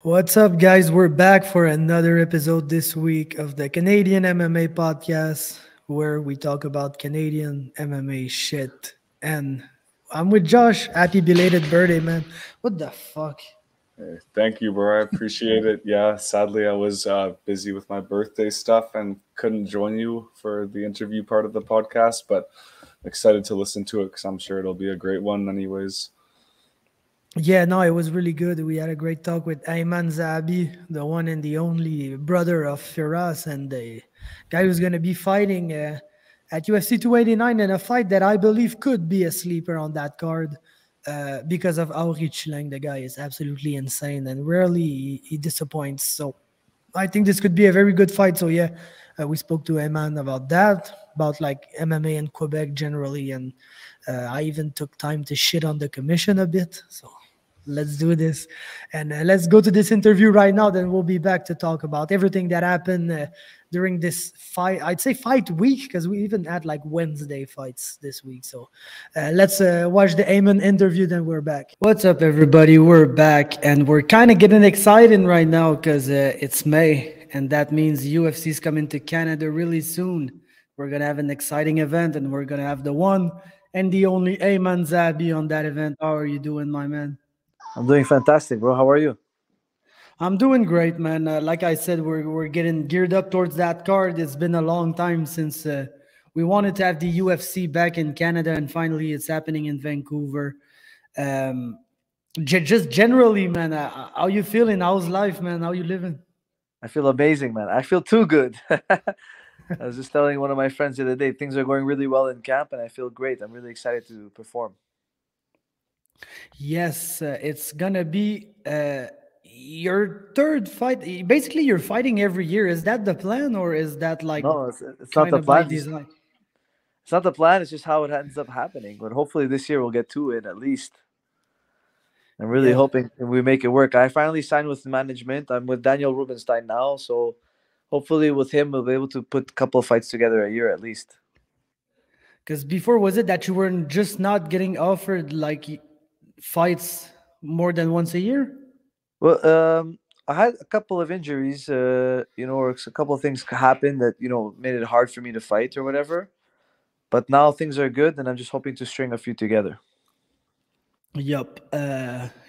What's up, guys? We're back for another episode this week of the Canadian MMA Podcast, where we talk about Canadian MMA shit. And I'm with Josh. Happy belated birthday, man. What the fuck? Hey, thank you, bro. I appreciate it. Yeah, sadly, I was busy with my birthday stuff and couldn't join you for the interview part of the podcast, but excited to listen to it because I'm sure it'll be a great one anyways. Yeah, no, it was really good. We had a great talk with Aiemann Zahabi, the one and the only brother of Firas, and the guy who's going to be fighting at UFC 289 in a fight that I believe could be a sleeper on that card because of how Lang, the guy is absolutely insane and rarely he disappoints. So I think this could be a very good fight. So yeah, we spoke to Aiemann about that, about like MMA in Quebec generally, and I even took time to shit on the commission a bit. So let's do this. And let's go to this interview right now. Then we'll be back to talk about everything that happened during this fight. I'd say fight week because we even had like Wednesday fights this week. So let's watch the Aiemann interview. Then we're back. What's up, everybody? We're back. And we're kind of getting excited right now because it's May. And that means UFC's coming to Canada really soon. We're going to have an exciting event. And we're going to have the one and the only Aiemann Zahabi on that event. How are you doing, my man? I'm doing fantastic, bro. How are you? I'm doing great, man. Like I said, we're getting geared up towards that card. It's been a long time since we wanted to have the UFC back in Canada, and finally it's happening in Vancouver. Just generally, man, how you feeling? How's life, man? How you living? I feel amazing, man. I feel too good. I was just telling one of my friends the other day, things are going really well in camp, and I feel great. I'm really excited to perform. Yes, it's gonna be your third fight. Basically, you're fighting every year. Is that the plan, or is that like no? It's not the plan. It's not the plan. It's just how it ends up happening. But hopefully, this year we'll get two in at least. I'm really hoping we make it work. I finally signed with management. I'm with Daniel Rubenstein now, so hopefully with him we'll be able to put a couple of fights together a year at least. Because before, was it that you were just not getting offered like fights more than once a year? Well, I had a couple of injuries, or a couple of things happened that, made it hard for me to fight or whatever. But now things are good, and I'm just hoping to string a few together. Yup.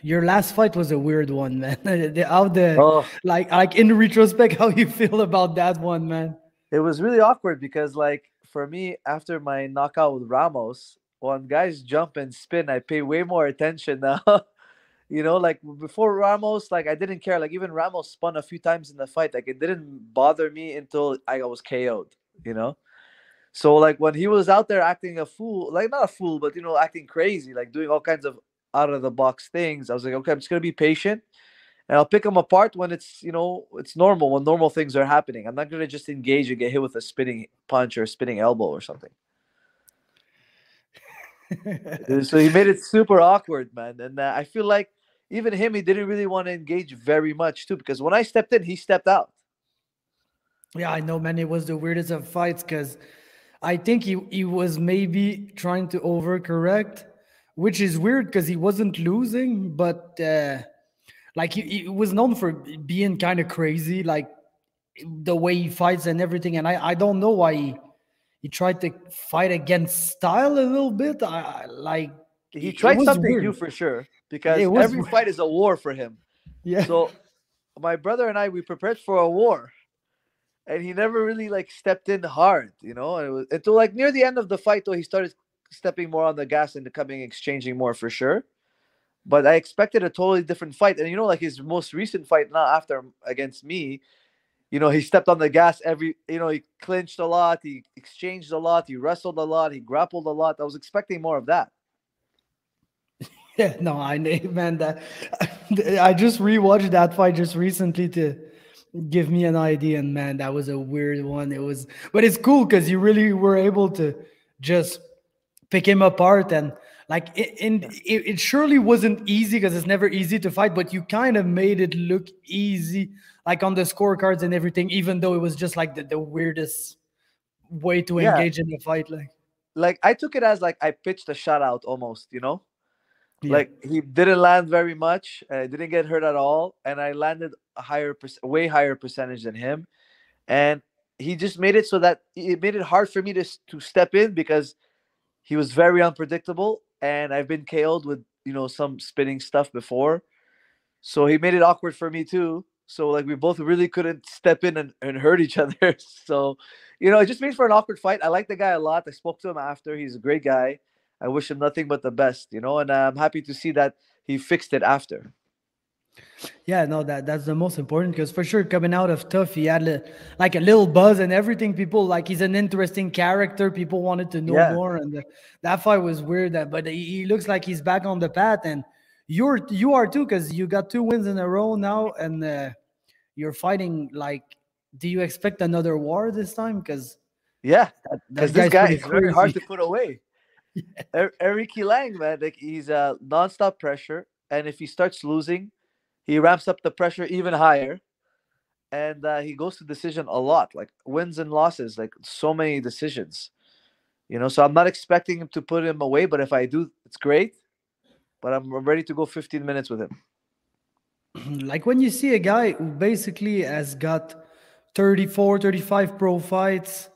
Your last fight was a weird one, man. Like in retrospect, how you feel about that one, man? It was really awkward because, like, for me, after my knockout with Ramos, when guys jump and spin, I pay way more attention now. Like before Ramos, like I didn't care. Like even Ramos spun a few times in the fight. Like it didn't bother me until I was KO'd, So like when he was out there acting a fool, like not a fool, but acting crazy, like doing all kinds of out of the box things, I was like, okay, I'm just gonna be patient and I'll pick him apart when it's it's normal, when normal things are happening. I'm not gonna just engage and get hit with a spinning punch or a spinning elbow or something. So he made it super awkward, man. And I feel like even him, he didn't really want to engage very much too, because when I stepped in, he stepped out. Yeah, I know, man. It was the weirdest of fights because I think he was maybe trying to overcorrect, which is weird because he wasn't losing, but like he was known for being kind of crazy, like the way he fights and everything. And I don't know why he tried to fight against style a little bit. He tried something new for sure, because every fight is a war for him. Yeah. So my brother and I, we prepared for a war, and he never really like stepped in hard, And it was until like near the end of the fight, though, he started stepping more on the gas and exchanging more for sure. But I expected a totally different fight, and like his most recent fight now after against me. He stepped on the gas he clinched a lot, he exchanged a lot, he wrestled a lot, he grappled a lot. I was expecting more of that. Yeah, no, man, that I just rewatched that fight just recently to give me an idea, and man, that was a weird one. But it's cool because you really were able to just pick him apart, and like it surely wasn't easy because it's never easy to fight, but you kind of made it look easy, like on the scorecards and everything, even though it was just like the weirdest way to engage in the fight. Like I took it as like I pitched a shutout almost, Yeah. Like he didn't land very much, didn't get hurt at all, and I landed a way higher percentage than him. And he just made it so that it made it hard for me to step in because he was very unpredictable, and I've been KO'd with some spinning stuff before, so he made it awkward for me too. So like we both really couldn't step in and hurt each other. So it just made for an awkward fight. I like the guy a lot. I spoke to him after. He's a great guy. I wish him nothing but the best, and I'm happy to see that he fixed it after. Yeah, no, that's the most important, because for sure coming out of tough, he had like a little buzz and everything. People like he's an interesting character. People wanted to know more, and that fight was weird. But he looks like he's back on the path, and you are too, because you got 2 wins in a row now, and you're fighting. Like, do you expect another war this time? Because because this guy is very hard to put away. Yeah. Eric Lang, man, like he's nonstop pressure, and if he starts losing, he ramps up the pressure even higher, and he goes to decision a lot, like wins and losses, like so many decisions. So I'm not expecting him to put him away, but if I do, it's great. But I'm ready to go 15 minutes with him. Like when you see a guy who basically has got 34, 35 pro fights,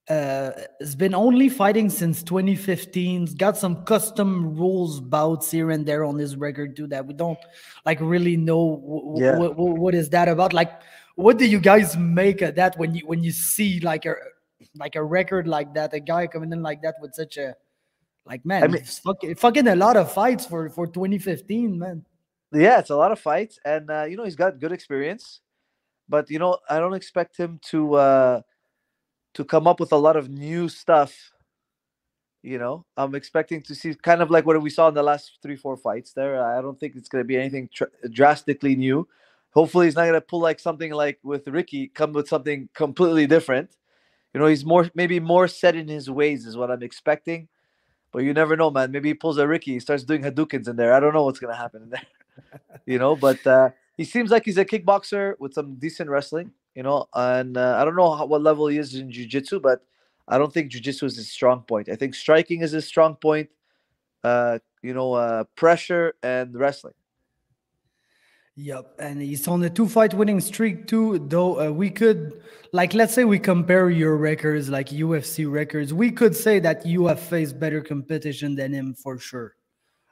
has been only fighting since 2015, got some custom rules bouts here and there on his record too that we don't like really know what is that about. Like, what do you guys make of that when you see like a record like that, a guy coming in like that with such a, like, man, I mean, fucking a lot of fights for 2015, man. Yeah, it's a lot of fights, and he's got good experience, but I don't expect him to come up with a lot of new stuff. I'm expecting to see kind of like what we saw in the last 3-4 fights there. I don't think it's going to be anything drastically new. Hopefully he's not going to pull like something like with Ricky, come with something completely different. He's maybe more set in his ways is what I'm expecting. But you never know, man. Maybe he pulls a Ricky, he starts doing Hadoukens in there. I don't know what's going to happen in there. But he seems like he's a kickboxer with some decent wrestling. And I don't know what level he is in jiu-jitsu, but I don't think jiu-jitsu is his strong point. I think striking is his strong point, pressure and wrestling. Yep, and he's on a 2-fight winning streak too, though. We could, like, let's say we compare your records, like UFC records, we could say that you have faced better competition than him for sure,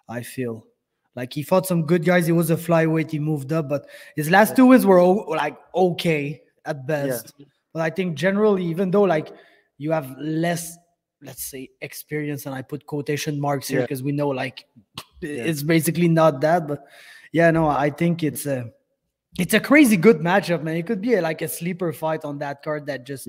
I feel. Like, he fought some good guys. He was a flyweight. He moved up, but his last 2 wins were like okay at best. Yeah. But I think generally, even though like you have less, let's say, experience, and I put quotation marks here because we know like it's basically not that. But yeah, no, I think it's a crazy good matchup, man. It could be like a sleeper fight on that card that just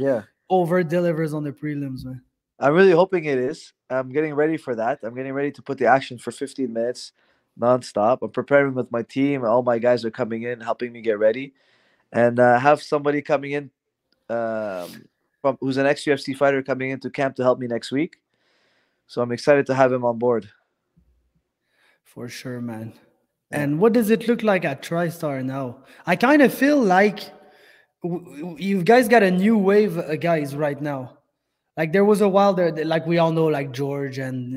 over delivers on the prelims, man. I'm really hoping it is. I'm getting ready for that. I'm getting ready to put the action for 15 minutes. Non-stop. I'm preparing with my team. All my guys are coming in, helping me get ready, and have somebody coming in who's an ex-UFC fighter coming into camp to help me next week. So I'm excited to have him on board. For sure, man. Yeah. And what does it look like at TriStar now? I kind of feel like you guys got a new wave of guys right now. Like there was a while there, like we all know, like George and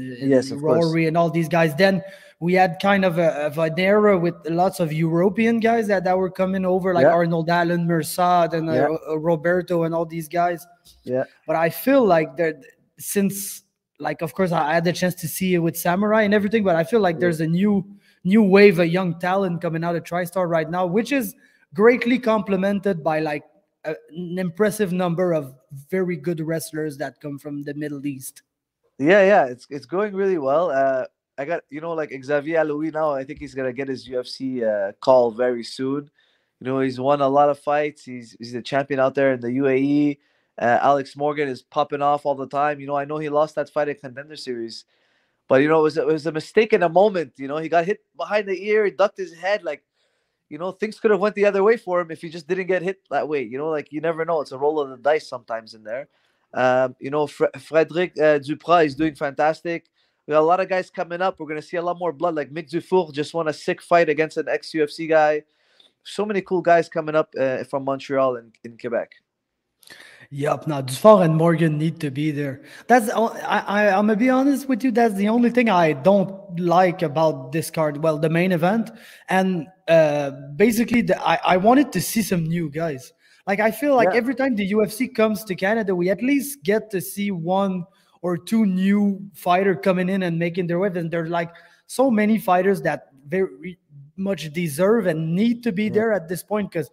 Rory and all these guys. Then we had kind of an era with lots of European guys that were coming over, like Arnold Allen, Mersad, and Roberto and all these guys. Yeah. But I feel like since, like, of course, I had the chance to see it with Samurai and everything, but I feel like there's a new wave of young talent coming out of TriStar right now, which is greatly complemented by like an impressive number of very good wrestlers that come from the Middle East. Yeah, it's going really well. I got like Xavier Aloui now. I think he's gonna get his UFC call very soon. He's won a lot of fights. He's the champion out there in the UAE. Alex Morgan is popping off all the time. I know he lost that fight at Contender Series, but it was a mistake in a moment. He got hit behind the ear, he ducked his head, like. Things could have went the other way for him if he just didn't get hit that way. Like you never know. It's a roll of the dice sometimes in there. Frédéric Duprat is doing fantastic. We got a lot of guys coming up. We're going to see a lot more blood. Like Mick Dufour just won a sick fight against an ex-UFC guy. So many cool guys coming up from Montreal and in Quebec. Yup, now Dufort and Morgan need to be there. I'm gonna be honest with you. That's the only thing I don't like about this card. Well, the main event, and basically, I wanted to see some new guys. Like I feel like Yeah. every time the UFC comes to Canada, we at least get to see one or two new fighter coming in and making their way. And there's like so many fighters that very much deserve and need to be Yeah. there at this point because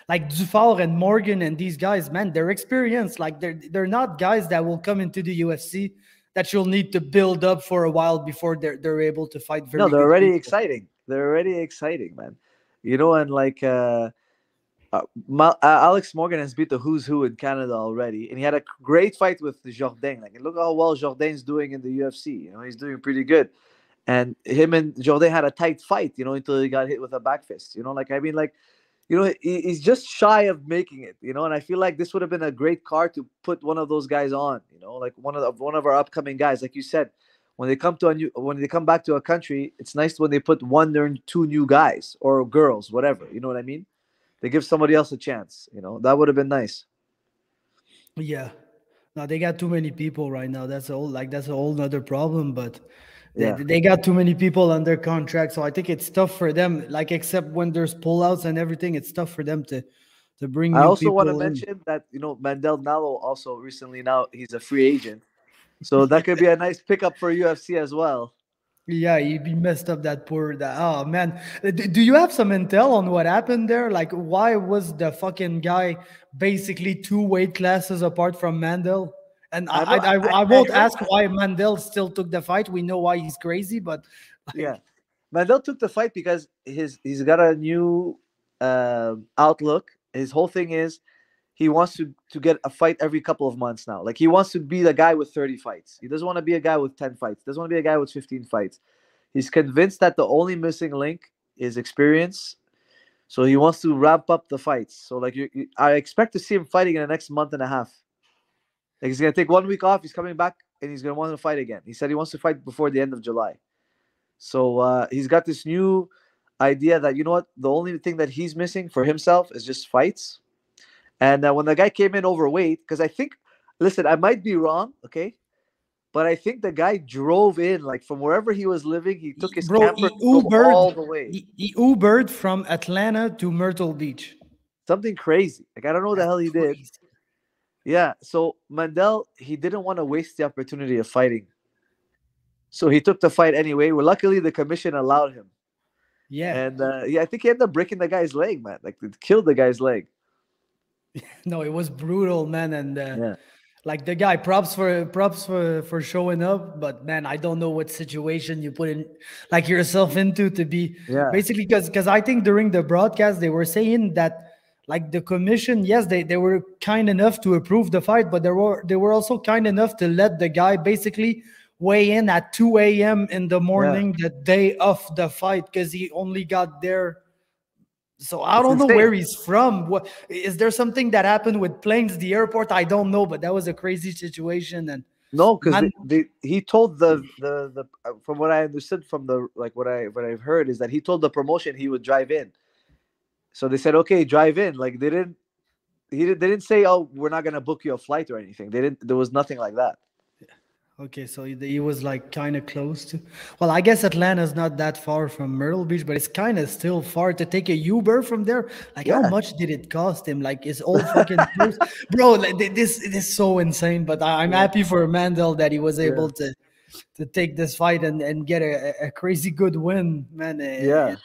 like Dufort and Morgan and these guys, man, they're experienced. Like they're not guys that will come into the UFC that you'll need to build up for a while before they're able to fight No, very they're good already people. exciting. They're already exciting, man. You know, and like Alex Morgan has beat the who's who in Canada already, and he had a great fight with Jourdain. Like, look how well Jourdain's doing in the UFC. You know, he's doing pretty good. And him and Jourdain had a tight fight, you know, until he got hit with a back fist. You know, like I mean, like, you know, he's just shy of making it. You know, and I feel like this would have been a great card to put one of those guys on. You know, like one of our upcoming guys, like you said. When they come back to a country, it's nice when they put one or two new guys or girls, whatever. You know what I mean? They give somebody else a chance. You know, that would have been nice. Yeah. No, they got too many people right now. That's a whole nother problem. But Yeah. they got too many people under contract. So I think it's tough for them. Like except when there's pullouts and everything, it's tough for them to bring I new also want to people in. mention that, you know, Mandel Nallo also recently, now he's a free agent. So that could be a nice pickup for UFC as well. Yeah, he messed up that poor. Oh man, do you have some intel on what happened there? Like, why was the fucking guy basically two weight classes apart from Mandel? And I know. I won't heard ask that. why Mandel still took the fight. We know why he's crazy, but Yeah. like, Mandel took the fight because he's got a new outlook. His whole thing is he wants to get a fight every couple of months now. Like he wants to be the guy with 30 fights. He doesn't want to be a guy with 10 fights. He doesn't want to be a guy with 15 fights. He's convinced that the only missing link is experience. So he wants to ramp up the fights. So like I expect to see him fighting in the next month and a half. Like he's gonna take 1 week off. He's coming back and he's gonna want to fight again. He said he wants to fight before the end of July. So he's got this new idea that, you know what, the only thing that he's missing for himself is just fights. And when the guy came in overweight, because I think, listen, I might be wrong, okay, but I think the guy drove in, like from wherever he was living. He took his bro, camper and drove all the way. He Ubered from Atlanta to Myrtle Beach. Something crazy. Like I don't know what the That's hell he did. crazy. Yeah. So Mandel, he didn't want to waste the opportunity of fighting. So he took the fight anyway. Well, luckily the commission allowed him. Yeah. And yeah, I think he ended up breaking the guy's leg, man. Like it killed the guy's leg. No, it was brutal, man. And Yeah. like the guy, props for showing up. But man, I don't know what situation you put in like yourself into to be Yeah. basically because I think during the broadcast they were saying that like the commission, yes, they were kind enough to approve the fight, but they were also kind enough to let the guy basically weigh in at 2 a.m. in the morning the day of the fight because he only got there. So I It's don't know insane. where he's from. What is there something that happened with planes, the airport? I don't know, but that was a crazy situation. And No, because man, he told the from what I understood from the like what I've heard is that he told the promotion he would drive in. So they said, okay, drive in. Like they didn't say, oh, we're not gonna book you a flight or anything. They didn't. There was nothing like that. okay, so he was like kind of close to. Well, I guess Atlanta's not that far from Myrtle Beach, but it's kind of still far to take a Uber from there. Like, how Yeah. much did it cost him? Like, his old fucking clothes? Bro. Like, this is so insane. But I'm happy for Mandel that he was able to take this fight and get a crazy good win, man. Yeah.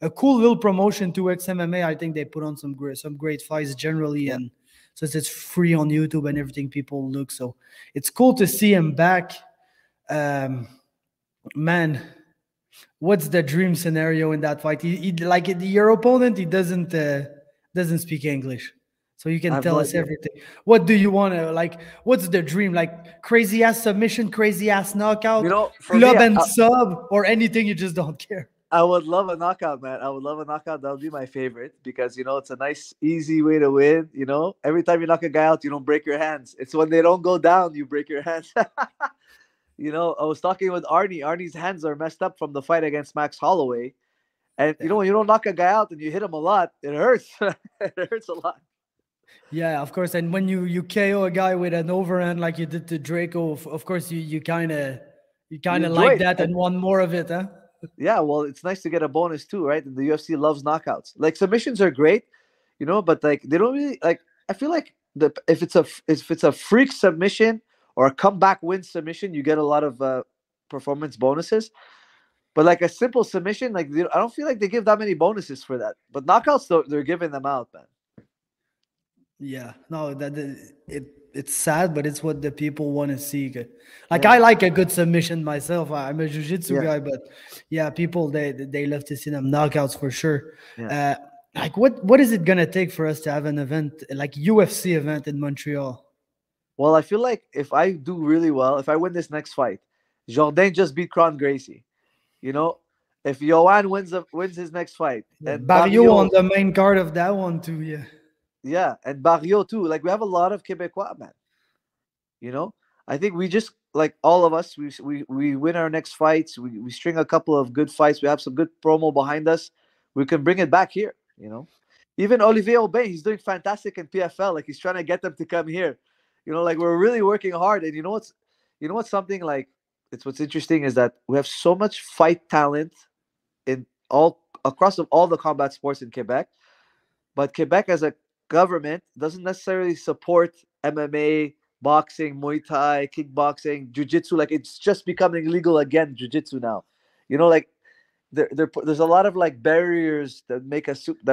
A cool little promotion to XMMA. I think they put on some great fights generally, and since it's free on YouTube and everything, people look. So it's cool to see him back. Man, what's the dream scenario in that fight? He like your opponent, he doesn't speak English. So you can tell us everything. What do you want to like? What's the dream? Like crazy ass submission, crazy ass knockout, You know, for club me, and sub, or anything you just don't care. I would love a knockout, man. I would love a knockout. That would be my favorite because, you know, it's a nice, easy way to win. You know, every time you knock a guy out, you don't break your hands. It's when they don't go down, you break your hands. You know, I was talking with Arnie. Arnie's hands are messed up from the fight against Max Holloway. And, you know, when you don't knock a guy out and you hit him a lot, it hurts. It hurts a lot. Yeah, of course. And when you KO a guy with an overhand like you did to Draco, of course you kind of You enjoy like it. that and want more of it, huh? Yeah, well, it's nice to get a bonus too, right? And the UFC loves knockouts. Like submissions are great, but like they don't really like. I feel like if it's a freak submission or a comeback win submission, you get a lot of performance bonuses. But like a simple submission, like I don't feel like they give that many bonuses for that. But knockouts, though, they're giving them out, man. Yeah, no, it's sad, but it's what the people want to see. Like Yeah. I like a good submission myself. I'm a jiu-jitsu Yeah. guy, but yeah, people they love to see them knockouts for sure. Yeah. Like what is it gonna take for us to have an event like UFC event in Montreal? Well, I feel like if I do really well, if I win this next fight, Jourdain just beat Kron Gracie. If Joanne wins his next fight, and Barrio on the main card of that one too. Yeah. Yeah, and Barrio too. Like we have a lot of Quebecois, man. I think we just like all of us. We win our next fights. We string a couple of good fights. We have some good promo behind us. We can bring it back here. Even Olivier Aubin, he's doing fantastic in PFL. Like he's trying to get them to come here. Like we're really working hard. And what's something like what's interesting is that we have so much fight talent in across all the combat sports in Quebec, but Quebec as a government doesn't necessarily support MMA, boxing, Muay Thai, kickboxing, jiu-jitsu. Like it's just becoming legal again, jiu-jitsu now. Like there's a lot of like barriers that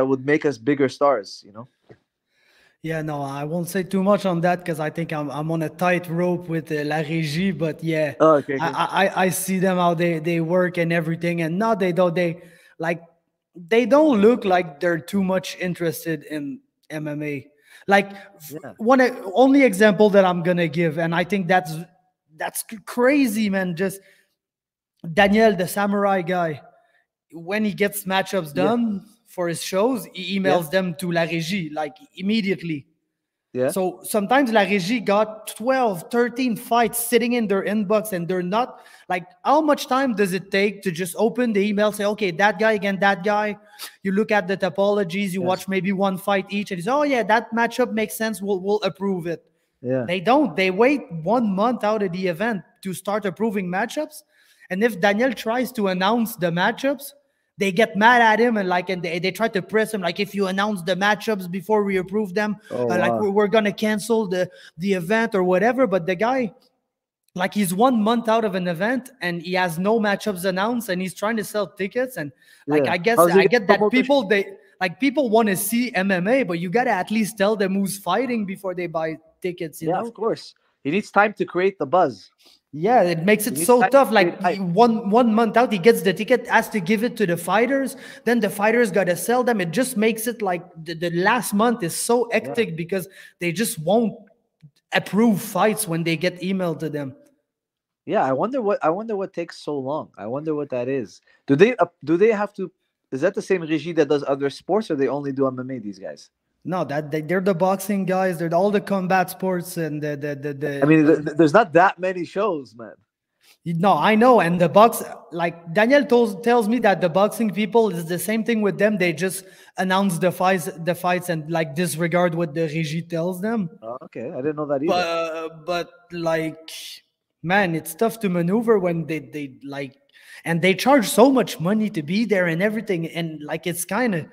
would make us bigger stars. Yeah, no, I won't say too much on that because I think I'm on a tight rope with La Régie. But yeah, okay. I see them how they work and everything, and no, they don't. They don't look like they're too much interested in MMA. Like one only example that I'm gonna give, and I think that's crazy, man. Just Daniel, the samurai guy, when he gets matchups done for his shows, he emails them to La Régie like immediately. Yeah. So sometimes La Régie got 12, 13 fights sitting in their inbox, and they're not like, how much time does it take to just open the email, say, okay, that guy again, that guy. You look at the topologies, you watch maybe one fight each, and it's, oh yeah, that matchup makes sense. We'll approve it. Yeah. They don't. They wait 1 month out of the event to start approving matchups. And if Daniel tries to announce the matchups, they get mad at him and they try to press him like, if you announce the matchups before we approve them, like we're gonna cancel the event or whatever. But the guy, like, he's 1 month out of an event and he has no matchups announced and he's trying to sell tickets. And like I get that people want to see MMA, but you gotta at least tell them who's fighting before they buy tickets. You know, of course, he needs time to create the buzz. Yeah, it makes it so tough. Like one month out, he gets the ticket, has to give it to the fighters. Then the fighters got to sell them. It just makes it like the last month is so hectic because they just won't approve fights when they get emailed to them. Yeah, I wonder what takes so long. I wonder what that is. Do they have to? Is that the same Régie that does other sports, or they only do MMA? These guys? No, they're the boxing guys. They're all the combat sports and the. I mean, there's not that many shows, man. No, I know. And the box, like Daniel tells me that the boxing people is the same thing with them. They just announce the fights and like disregard what the Régie tells them. Oh, okay, I didn't know that either. But like, man, it's tough to maneuver when they like, and they charge so much money to be there and everything, and like it's kind of.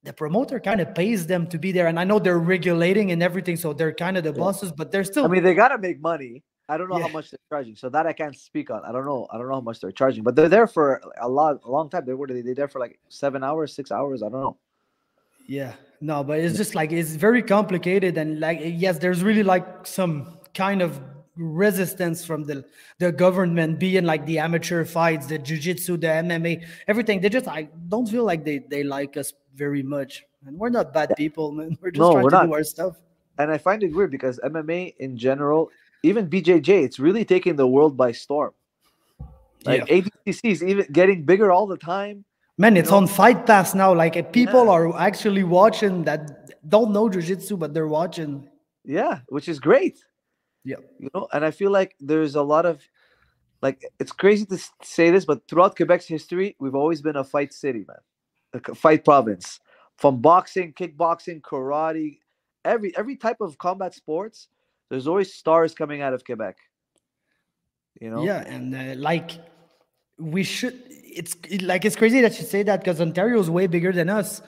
The promoter kind of pays them to be there. And I know they're regulating and everything, so they're kind of the bosses, but they're still... I mean, they got to make money. I don't know how much they're charging, so that I can't speak on. I don't know how much they're charging, but they're there for a long time. They're there for like 7 hours, 6 hours. I don't know. Yeah, no, but it's just like, it's very complicated. And like, yes, there's really like some kind of resistance from the government, being like the amateur fights, the jiu-jitsu, the MMA, everything. I don't feel like they like us very much, and we're not bad people, man. We're just trying to do our stuff. And I find it weird because MMA in general, even BJJ, it's really taking the world by storm. Like ADCC is even getting bigger all the time. Man, it's on Fight Pass now. Like people are actually watching that don't know jiu-jitsu, but they're watching. Yeah, which is great. Yeah, and I feel like there's a lot of, like, it's crazy to say this, but throughout Quebec's history, we've always been a fight city, man. A fight province, from boxing, kickboxing, karate, every type of combat sports, there's always stars coming out of Quebec. Yeah, and like we should. It's crazy that you say that because Ontario is way bigger than us,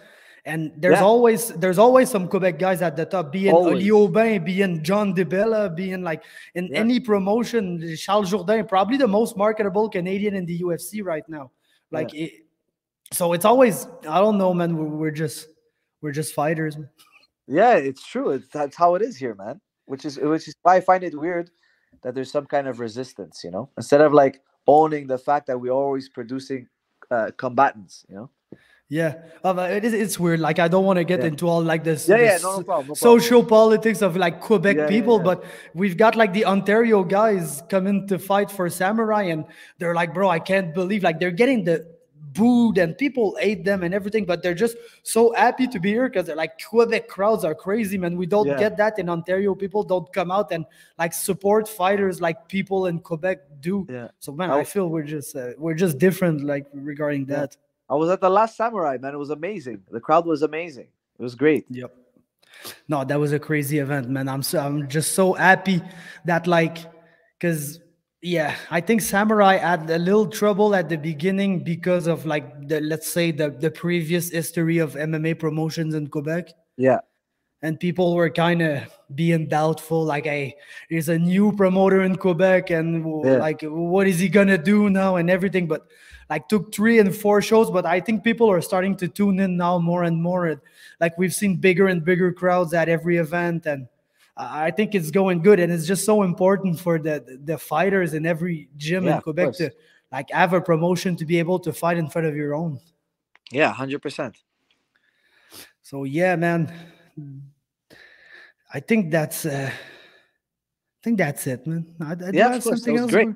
and there's always some Quebec guys at the top, being Oli Aubin, being John DeBella, being like in any promotion, Charles Jourdain, probably the most marketable Canadian in the UFC right now. Like, so it's always, I don't know, man. We're just fighters. Yeah, it's true. That's how it is here, man. Which is why I find it weird that there's some kind of resistance, instead of like owning the fact that we're always producing combatants, Yeah, it's weird. Like, I don't want to get into all like this, no problem. Social politics of like Quebec people, but we've got like the Ontario guys coming to fight for Samurai, and they're like, bro, I can't believe, like, they're getting the booed and people hate them and everything, but they're just so happy to be here because they're like, Quebec crowds are crazy, man. We don't get that in Ontario. People don't come out and like support fighters like people in Quebec do. So man, I feel we're just different, like, regarding that. I was at the last Samurai, man. It was amazing. The crowd was amazing. It was great. Yep. No, that was a crazy event, man. I'm just so happy that, like, because I think Samurai had a little trouble at the beginning because of like let's say the previous history of MMA promotions in Quebec. Yeah. And people were kind of being doubtful, like, hey, there's a new promoter in Quebec, and like, what is he gonna do now and everything? But like, took 3 and 4 shows, but I think people are starting to tune in now more and more. Like, we've seen bigger and bigger crowds at every event, and I think it's going good. And it's just so important for the fighters in every gym in Quebec to like have a promotion to be able to fight in front of your own. Yeah, 100%. So yeah, man. I think that's it, man. Of course, that was great.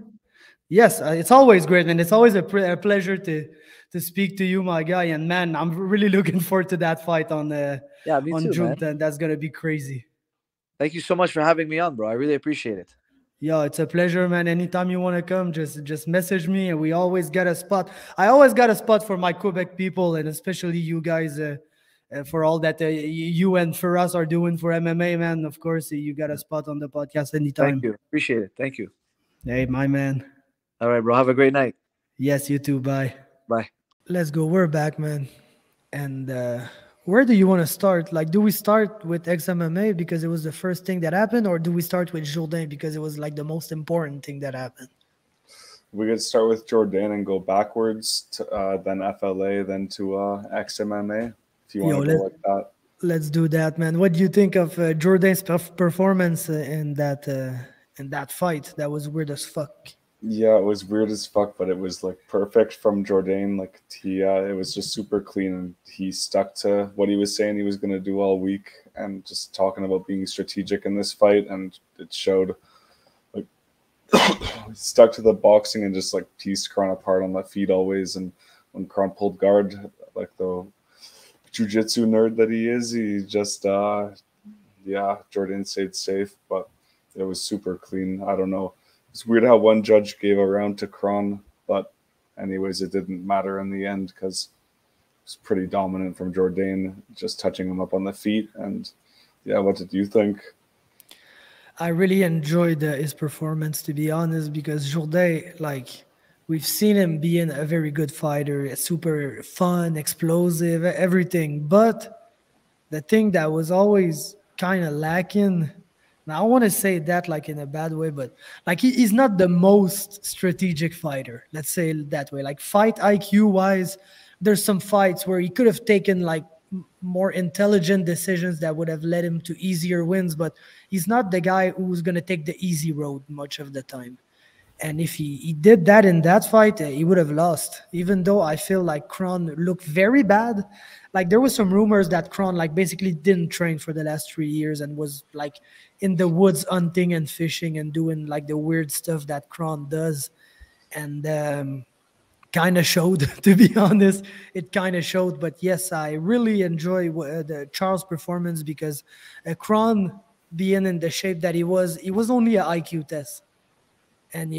Yes, it's always great, man. It's always a pleasure to speak to you, my guy. And man, I'm really looking forward to that fight on June 10th. That's gonna be crazy. Thank you so much for having me on, bro. I really appreciate it. Yeah, it's a pleasure, man. Anytime you want to come, just message me, and we always got a spot. I always got a spot for my Quebec people, and especially you guys, for all that you and for us are doing for MMA, man. Of course, you got a spot on the podcast anytime. Thank you. Appreciate it. Thank you. Hey, my man. All right, bro. Have a great night. Yes, you too. Bye. Bye. Let's go. We're back, man. And where do you want to start? Like, do we start with XMMA because it was the first thing that happened, or do we start with Jourdain because it was like the most important thing that happened? We could start with Jourdain and go backwards to then FLA, then to XMMA. If you want to go like that. Let's do that, man. What do you think of Jourdain's performance in that fight? That was weird as fuck. Yeah, it was weird as fuck, but it was like perfect from Jourdain. Like it was just super clean, and he stuck to what he was saying he was going to do all week, and just talking about being strategic in this fight, and it showed. Like stuck to the boxing and just like pieced Kron apart on the feet always. And when Kron pulled guard, like the jiu-jitsu nerd that he is, he just Jourdain stayed safe, but it was super clean. I don't know. It's weird how one judge gave a round to Kron, but anyways, it didn't matter in the end because it was pretty dominant from Jourdain, just touching him up on the feet. And yeah, what did you think? I really enjoyed his performance, to be honest, because Jourdain, like, we've seen him being a very good fighter, super fun, explosive, everything. But the thing that was always kind of lacking, now, I want to say that like in a bad way, but like he's not the most strategic fighter. Let's say it that way. Like fight IQ wise, there's some fights where he could have taken like more intelligent decisions that would have led him to easier wins, but he's not the guy who's going to take the easy road much of the time. And if he did that in that fight, he would have lost, even though I feel like Kron looked very bad. Like there was some rumors that Kron like basically didn't train for the last 3 years and was like in the woods hunting and fishing and doing like the weird stuff that Kron does. And kind of showed, to be honest. It kind of showed. But yes, I really enjoy the Charles performance because Kron being in the shape that he was only an IQ test. And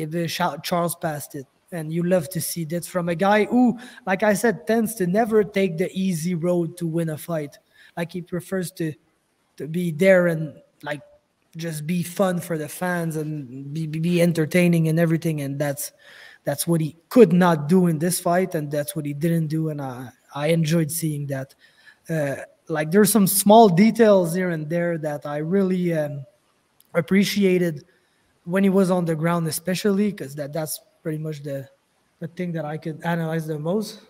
Charles passed it. And you love to see that from a guy who, like I said, tends to never take the easy road to win a fight. Like he prefers to to be there and like just be fun for the fans and be entertaining and everything. And that's what he could not do in this fight, and that's what he didn't do. And I enjoyed seeing that. Like there's some small details here and there that I really appreciated when he was on the ground, especially because that's pretty much the thing that I could analyze the most.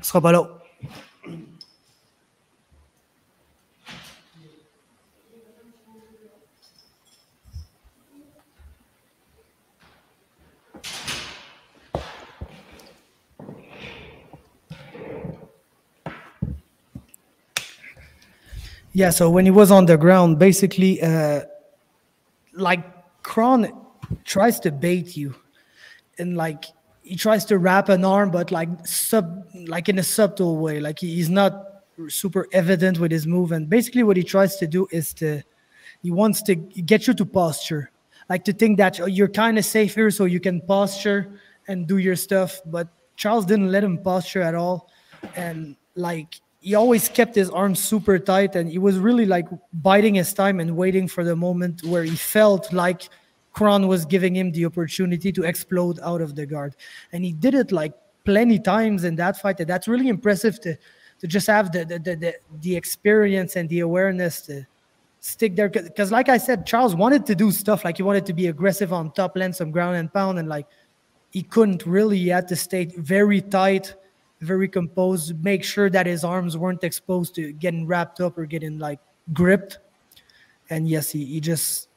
Sera pas là. Yeah, so when he was on the ground, basically, like Kron tries to bait you, and like he tries to wrap an arm, but like in a subtle way. Like he's not super evident with his move, and basically what he tries to do is he wants to get you to posture, like to think that you're kind of safe here, so you can posture and do your stuff. But Charles didn't let him posture at all, and like he always kept his arms super tight, and he was really like biding his time and waiting for the moment where he felt like Kron was giving him the opportunity to explode out of the guard. And he did it like plenty times in that fight. And that's really impressive to just have the experience and the awareness to stick there. Because like I said, Charles wanted to do stuff, like he wanted to be aggressive on top, land some ground and pound, and like he couldn't really. He had to stay very tight, very composed, make sure that his arms weren't exposed to getting wrapped up or getting like gripped. And yes, he just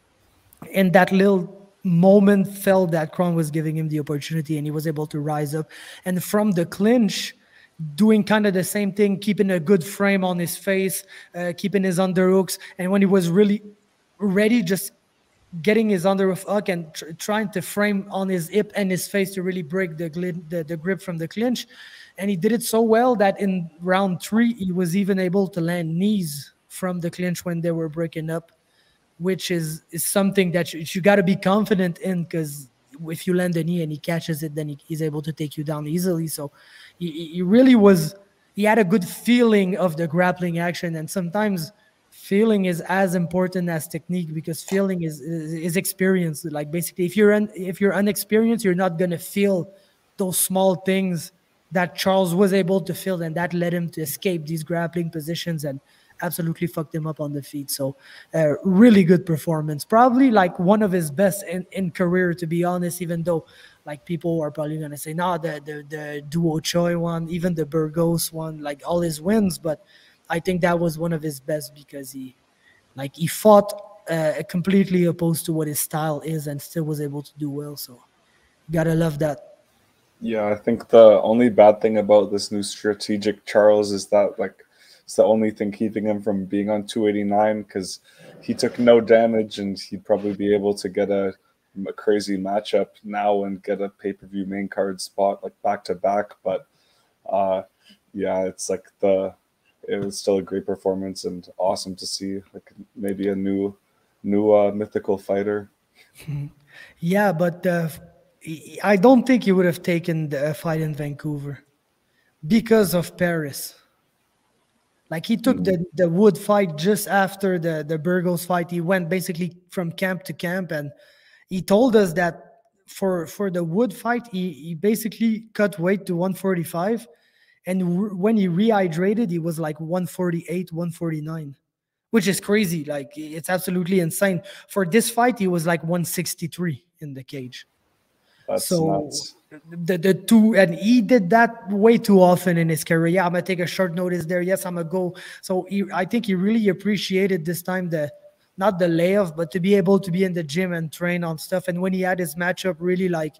in that little moment felt that Kron was giving him the opportunity, and he was able to rise up. And from the clinch, doing kind of the same thing, keeping a good frame on his face, keeping his underhooks. And when he was really ready, just getting his underhoof hook and trying to frame on his hip and his face to really break the grip from the clinch. And he did it so well that in round 3, he was even able to land knees from the clinch when they were breaking up, which is something that you got to be confident in, because if you land a knee and he catches it, then he's able to take you down easily. So he really was – he had a good feeling of the grappling action, and sometimes feeling is as important as technique, because feeling is experience. Like basically, if you're unexperienced, you're not going to feel those small things that Charles was able to feel, and that led him to escape these grappling positions and absolutely fucked him up on the feet. So really good performance, probably like one of his best in career, to be honest, even though like people are probably going to say, nah, the Duo Choi one, even the Burgos one, like all his wins, but I think that was one of his best, because he fought completely opposed to what his style is and still was able to do well. So gotta love that. Yeah, I think the only bad thing about this new strategic Charles is that like it's the only thing keeping him from being on 289, because he took no damage and he'd probably be able to get a crazy matchup now and get a pay-per-view main card spot like back to back. But yeah, it's like it was still a great performance and awesome to see like maybe a new mythical fighter. Yeah, but I don't think he would have taken the fight in Vancouver because of Paris. Like he took the Wood fight just after the Burgos fight. He went basically from camp to camp, and he told us that for the Wood fight, he basically cut weight to 145, and when he rehydrated, he was like 148, 149, which is crazy. Like it's absolutely insane. For this fight, he was like 163 in the cage. That's nuts. The two, and he did that way too often in his career. Yeah, I'm gonna take a short notice there. Yes, I'm gonna go. So I think he really appreciated this time not the layoff, but to be able to be in the gym and train on stuff. And when he had his matchup, really like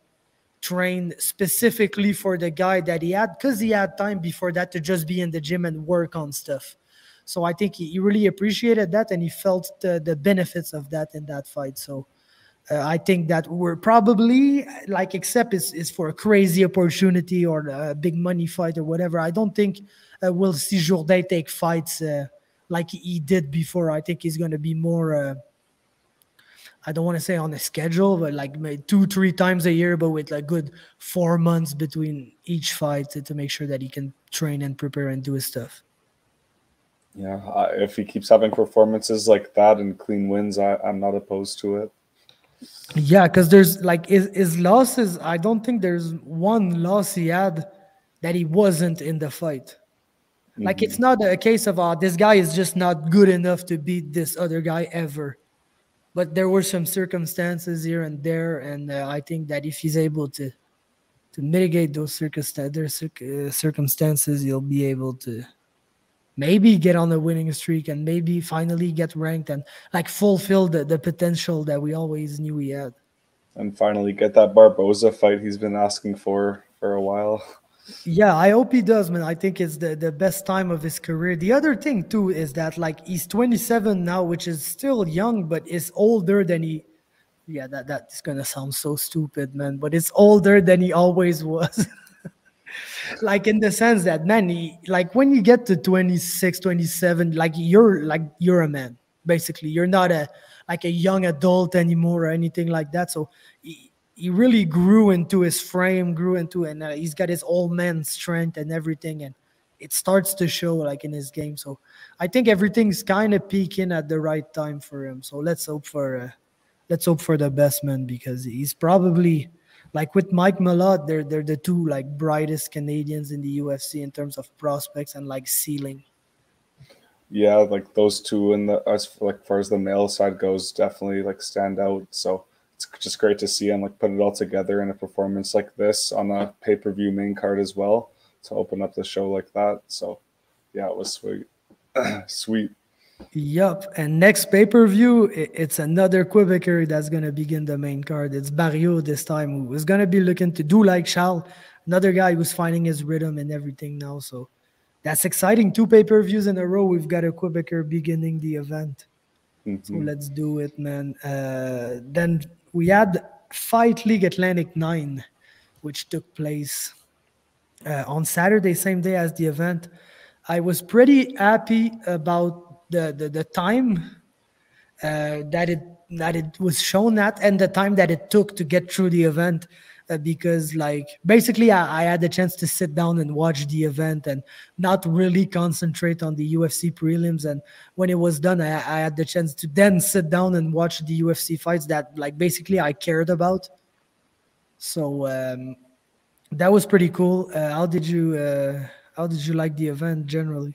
train specifically for the guy that he had, because he had time before that to just be in the gym and work on stuff. So I think he really appreciated that, and he felt the benefits of that in that fight. So I think that we're probably like, except is for a crazy opportunity or a big money fight or whatever, I don't think we'll see Jourdain take fights like he did before. I think he's going to be more, I don't want to say on a schedule, but like maybe 2-3 times a year, but with like good 4 months between each fight to make sure that he can train and prepare and do his stuff. Yeah, if he keeps having performances like that and clean wins, I'm not opposed to it. Yeah, because there's like his losses. I don't think there's one loss he had that he wasn't in the fight. Like it's not a case of this guy is just not good enough to beat this other guy ever. But there were some circumstances here and there, and I think that if he's able to mitigate those circumstances, he'll be able to maybe get on a winning streak and maybe finally get ranked and like fulfill the potential that we always knew he had. And finally get that Barboza fight he's been asking for a while. Yeah, I hope he does, man. I think it's the best time of his career. The other thing too is that like he's 27 now, which is still young, but is older than he. Yeah, that's gonna sound so stupid, man. But it's older than he always was. Like in the sense that, man, like when you get to 26, 27, like you're a man. Basically, you're not a young adult anymore or anything like that. So he really grew into his frame, and he's got his old man strength and everything, and it starts to show like in his game. So I think everything's kind of peaking at the right time for him. So let's hope for the best, man, because he's probably like with Mike Malott, they're the two like brightest Canadians in the UFC in terms of prospects and like ceiling. Yeah, like those two as far as the male side goes, definitely like stand out. So it's just great to see him like put it all together in a performance like this on a pay-per-view main card as well to open up the show like that. So yeah, it was sweet. Sweet. Yup. And next pay-per-view, it's another Quebecer that's going to begin the main card. It's Barrio this time, who is going to be looking to do like Charles, another guy who's finding his rhythm and everything now. So that's exciting. 2 pay-per-views in a row. We've got a Quebecer beginning the event. So let's do it, man. Then we had Fight League Atlantic 9, which took place on Saturday, same day as the event. I was pretty happy about the time that it was shown at and the time that it took to get through the event, because like basically I had the chance to sit down and watch the event and not really concentrate on the UFC prelims. And when it was done, I had the chance to then sit down and watch the UFC fights that like basically I cared about. So that was pretty cool. How did you like the event generally?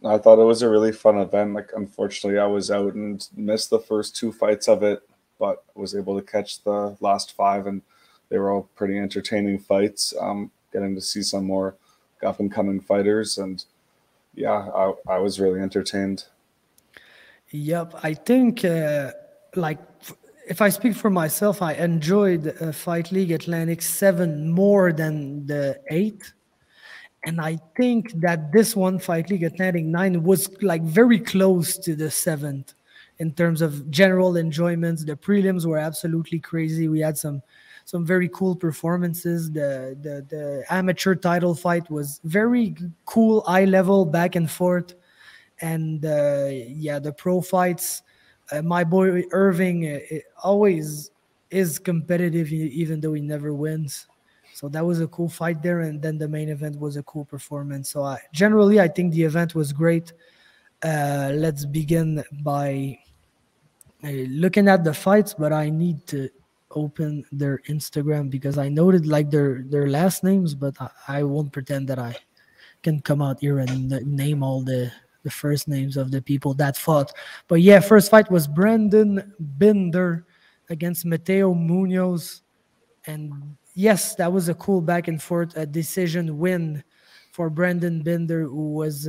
I thought it was a really fun event. Like, unfortunately, I was out and missed the first 2 fights of it, but was able to catch the last 5, and they were all pretty entertaining fights. Getting to see some more up-and-coming fighters, and yeah, I was really entertained. Yep, I think like if I speak for myself, I enjoyed Fight League Atlantic 7 more than the 8. And I think that this one, Fight League Atlantic 9, was like very close to the 7th in terms of general enjoyments. The prelims were absolutely crazy. We had some very cool performances. The amateur title fight was very cool, high level, back and forth. And yeah, the pro fights, my boy Irving always is competitive, even though he never wins. So that was a cool fight there, and then the main event was a cool performance. So generally, I think the event was great. Let's begin by looking at the fights, but I need to open their Instagram because I noted like their last names, but I won't pretend that I can come out here and name all the first names of the people that fought. But yeah, first fight was Brandon Binder against Mateo Munoz, and yes, that was a cool back and forth decision win for Brandon Binder, who was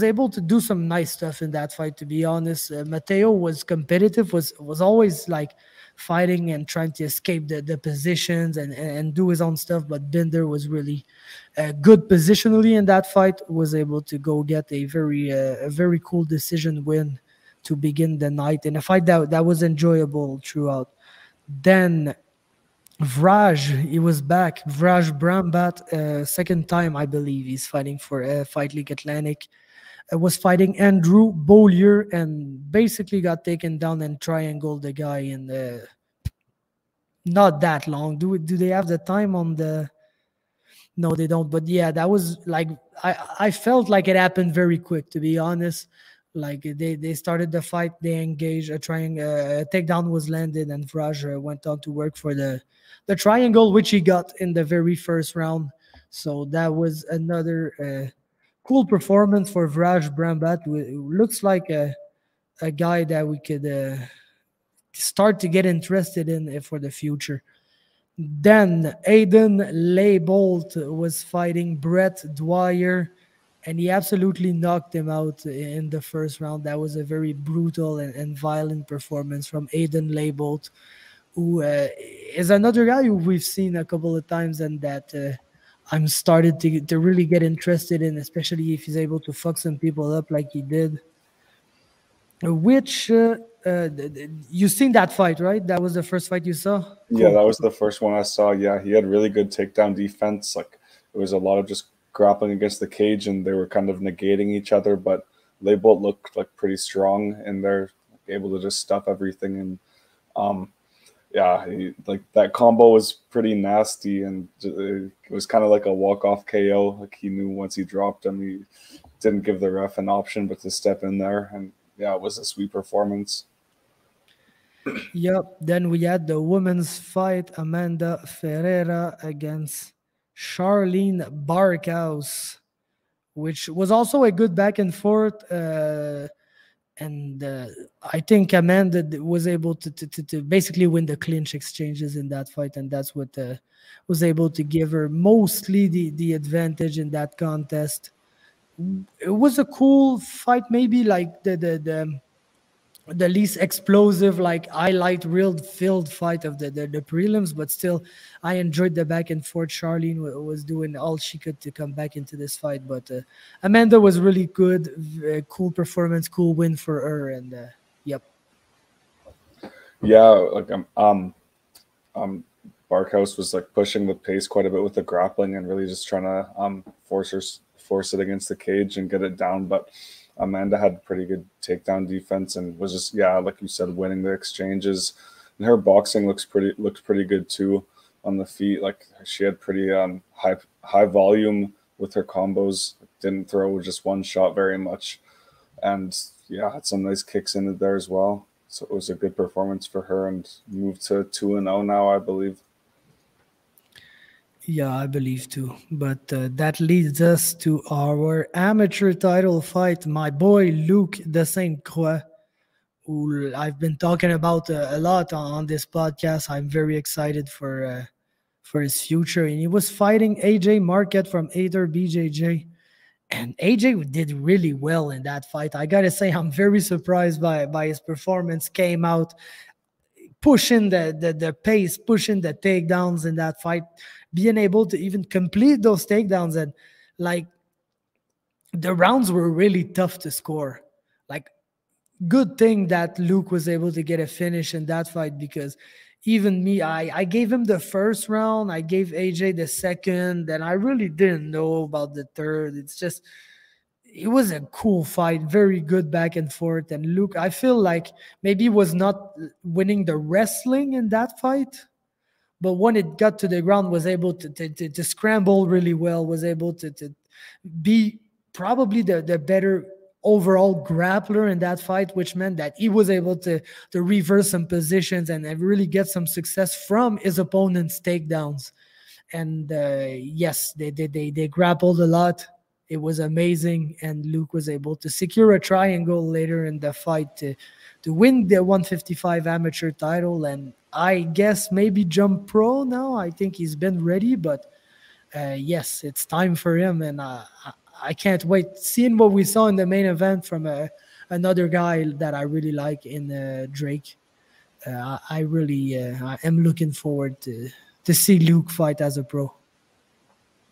able to do some nice stuff in that fight. To be honest, Mateo was competitive, was always like fighting and trying to escape the positions and do his own stuff. But Binder was really good positionally in that fight. Was able to go get a very cool decision win to begin the night in a fight that was enjoyable throughout. Then Vraj, he was back. Vraj Brambat, second time, I believe, he's fighting for Fight League Atlantic. Was fighting Andrew Beaulieu and basically got taken down and triangled the guy in not that long. Do they have the time on the No, they don't. But yeah, that was like I felt like it happened very quick, to be honest. Like they started the fight, they engaged, a takedown was landed, and Vraj went on to work for the triangle, which he got in the very first round. So that was another cool performance for Vraj Brambat. Looks like a guy that we could start to get interested in for the future. Then Aiden Leibold was fighting Brett Dwyer, and he absolutely knocked him out in the first round. That was a very brutal and violent performance from Aiden Leibold, who is another guy who we've seen a couple of times, and that I'm started to really get interested in, especially if he's able to fuck some people up like he did. Which you seen that fight, right? That was the first fight you saw? Yeah, that was the first one I saw. Yeah, he had really good takedown defense. Like, it was a lot of just grappling against the cage, and they were kind of negating each other. But Leibold looked like pretty strong, and they're able to just stuff everything. And yeah, like that combo was pretty nasty, and it was kind of like a walk-off KO. Like, he knew once he dropped him, he didn't give the ref an option but to step in there. And yeah, it was a sweet performance. Yep. Then we had the women's fight, Amanda Ferreira against Charlene Barkhouse, which was also a good back and forth. And I think Amanda was able to basically win the clinch exchanges in that fight, and that's what was able to give her mostly the advantage in that contest. It was a cool fight, maybe like the least explosive, like highlight real filled fight of the prelims, but still I enjoyed the back and forth. Charlene was doing all she could to come back into this fight, but Amanda was really good. Cool performance, cool win for her. And yep. Yeah, like Barkhouse was like pushing the pace quite a bit with the grappling and really just trying to force it against the cage and get it down. But Amanda had pretty good takedown defense and was just, yeah, like you said, winning the exchanges. And her boxing looked pretty good too on the feet. Like, she had pretty high volume with her combos. Didn't throw just one shot very much, and yeah, had some nice kicks in it there as well. So it was a good performance for her, and moved to 2-0 now, I believe. Yeah, I believe too. But that leads us to our amateur title fight. My boy Luc de Sainte Croix, who I've been talking about a lot on this podcast. I'm very excited for his future. And he was fighting AJ Marquette from Ader BJJ. And AJ did really well in that fight. I gotta say, I'm very surprised by his performance. Came out pushing the pace, pushing the takedowns in that fight, being able to even complete those takedowns. And like, the rounds were really tough to score. Like, good thing that Luke was able to get a finish in that fight, because even me, I gave him the first round, I gave AJ the second, and I really didn't know about the third. It's just, it was a cool fight, very good back and forth. And Luke, I feel like maybe was not winning the wrestling in that fight, but when it got to the ground, was able to scramble really well, was able to be probably the better overall grappler in that fight, which meant that he was able to reverse some positions and really get some success from his opponent's takedowns. And yes, they grappled a lot. It was amazing, and Luke was able to secure a triangle later in the fight to win the 155 amateur title, and I guess maybe jump pro now. I think he's been ready, but yes, it's time for him, and I can't wait. Seeing what we saw in the main event from another guy that I really like in Drake, I really I am looking forward to see Luke fight as a pro.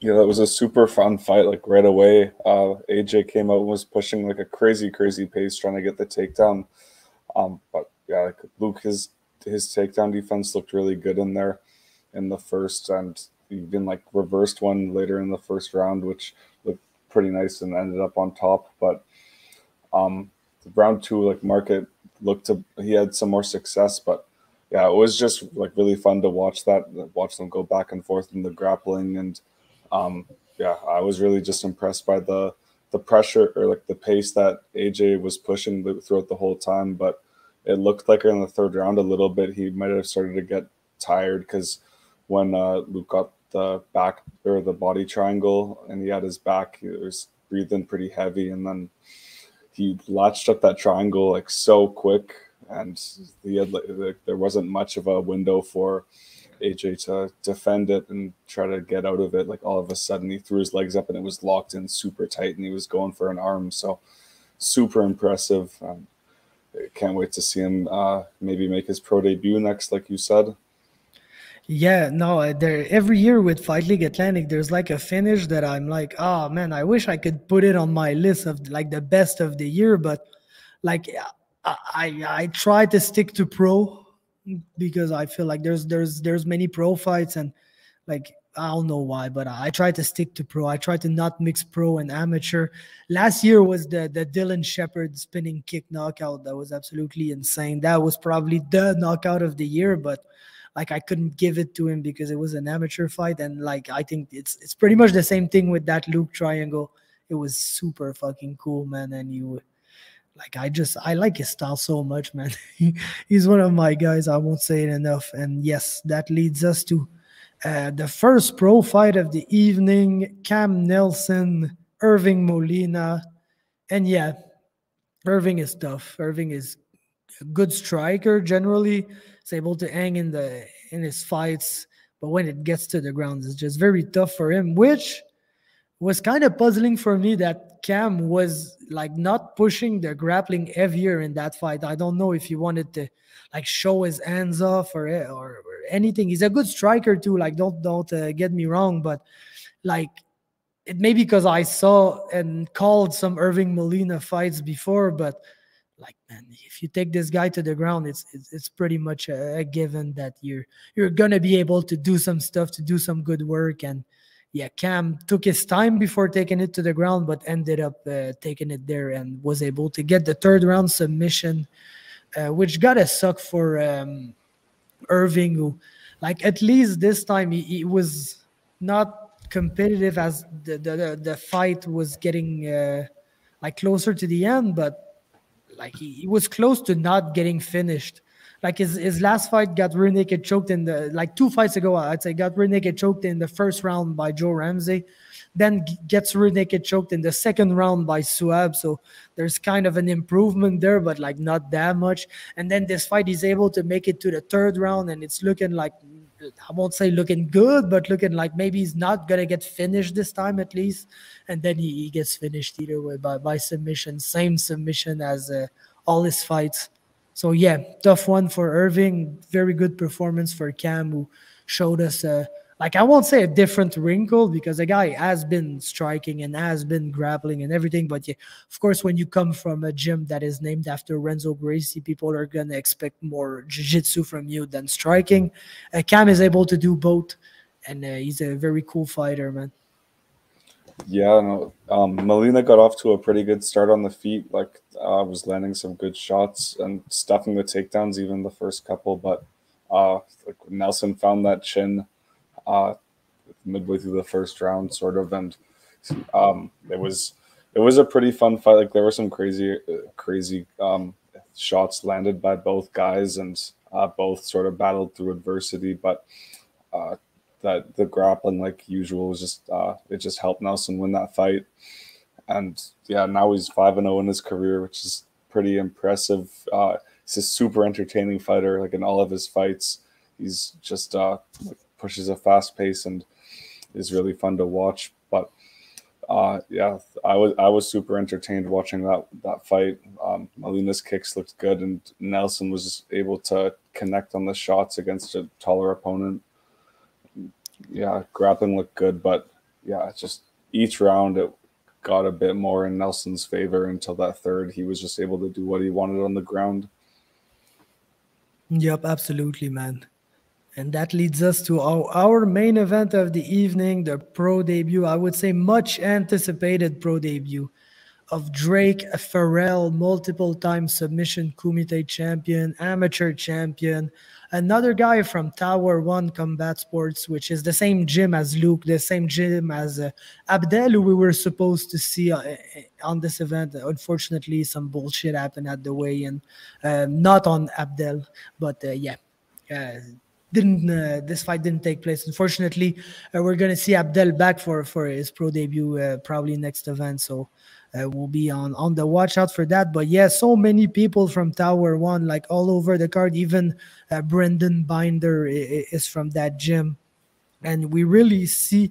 Yeah, that was a super fun fight. Like, right away, AJ came out and was pushing like a crazy pace, trying to get the takedown. But yeah, like, Luke, his takedown defense looked really good in there in the first, and even like reversed one later in the first round, which looked pretty nice and ended up on top. But round two, like, Market he had some more success, but yeah, it was just like really fun to watch them go back and forth in the grappling. And Yeah, I was really just impressed by the pressure or like the pace that AJ was pushing throughout the whole time. But it looked like in the third round a little bit he might have started to get tired because when Luke got the back or the body triangle and he had his back, he was breathing pretty heavy, and then he latched up that triangle like so quick, and he had like there wasn't much of a window for AJ to defend it and try to get out of it. Like all of a sudden he threw his legs up and it was locked in super tight and he was going for an arm. So super impressive. Can't wait to see him maybe make his pro debut next, like you said. Yeah, no, there every year with Fight League Atlantic, there's like a finish that I'm like, oh man, I wish I could put it on my list of like the best of the year, but like I try to stick to pro because I feel like there's many pro fights, and like I don't know why, but I try to stick to pro. I try to not mix pro and amateur. Last year was the Dylan Shepard spinning kick knockout. That was absolutely insane. That was probably the knockout of the year, but like I couldn't give it to him because it was an amateur fight. And like I think it's pretty much the same thing with that Luke triangle. It was super fucking cool, man. And you like I like his style so much, man. He's one of my guys. I won't say it enough. And yes, that leads us to the first pro fight of the evening: Cam Nelson, Irving Molina. And yeah, Irving is tough. Irving is a good striker generally. He's able to hang in his fights, but when it gets to the ground, it's just very tough for him, which was kind of puzzling for me that Cam was like not pushing the grappling heavier in that fight. I don't know if he wanted to like show his hands off or anything. He's a good striker too. Like don't get me wrong, but like it may be because I saw and called some Irving Molina fights before, but like man, if you take this guy to the ground, it's pretty much a given that you're gonna be able to do some stuff, to do some good work. And yeah, Cam took his time before taking it to the ground, but ended up taking it there and was able to get the third round submission, which got a suck for Irving, who like at least this time he was not competitive as the fight was getting like closer to the end, but like he was close to not getting finished. Like his last fight got rear naked choked in the like 2 fights ago. I'd say got rear naked choked in the first round by Joe Ramsey, then gets rear naked choked in the second round by Suab. So there's kind of an improvement there, but like not that much. And then this fight, he's able to make it to the third round, and it's looking like, I won't say looking good, but looking like maybe he's not gonna get finished this time at least. And then he gets finished either way by submission, same submission as all his fights. So yeah, tough one for Irving. Very good performance for Cam, who showed us like I won't say a different wrinkle because the guy has been striking and has been grappling and everything. But yeah, of course, when you come from a gym that is named after Renzo Gracie, people are gonna expect more jiu-jitsu from you than striking. Cam is able to do both, and he's a very cool fighter, man. Yeah, no, Molina got off to a pretty good start on the feet. Like was landing some good shots and stuffing the takedowns even the first couple. But like Nelson found that chin midway through the first round, sort of, and it was a pretty fun fight. Like there were some crazy shots landed by both guys, and both sort of battled through adversity, but. That the grappling, like usual, was just it just helped Nelson win that fight. And yeah, now he's 5-0 in his career, which is pretty impressive. He's a super entertaining fighter. Like in all of his fights, he's just pushes a fast pace and is really fun to watch. But yeah, I was super entertained watching that fight. Molina's kicks looked good, and Nelson was able to connect on the shots against a taller opponent. Yeah, grappling looked good, but yeah, just each round it got a bit more in Nelson's favor until that third. He was just able to do what he wanted on the ground. Yep, absolutely, man. And that leads us to our main event of the evening, the pro debut. I would say much anticipated pro debut of Drake Farrell, multiple time submission kumite champion, amateur champion. Another guy from Tower One Combat Sports, which is the same gym as Luke, the same gym as Abdel, who we were supposed to see on this event. Unfortunately, some bullshit happened at the weigh-in. Not on Abdel, but yeah. This fight didn't take place. Unfortunately, we're gonna see Abdel back for his pro debut probably next event. So we'll be on the watch out for that. But yeah, so many people from Tower One, like all over the card. Even Brendan Binder is from that gym, and we really see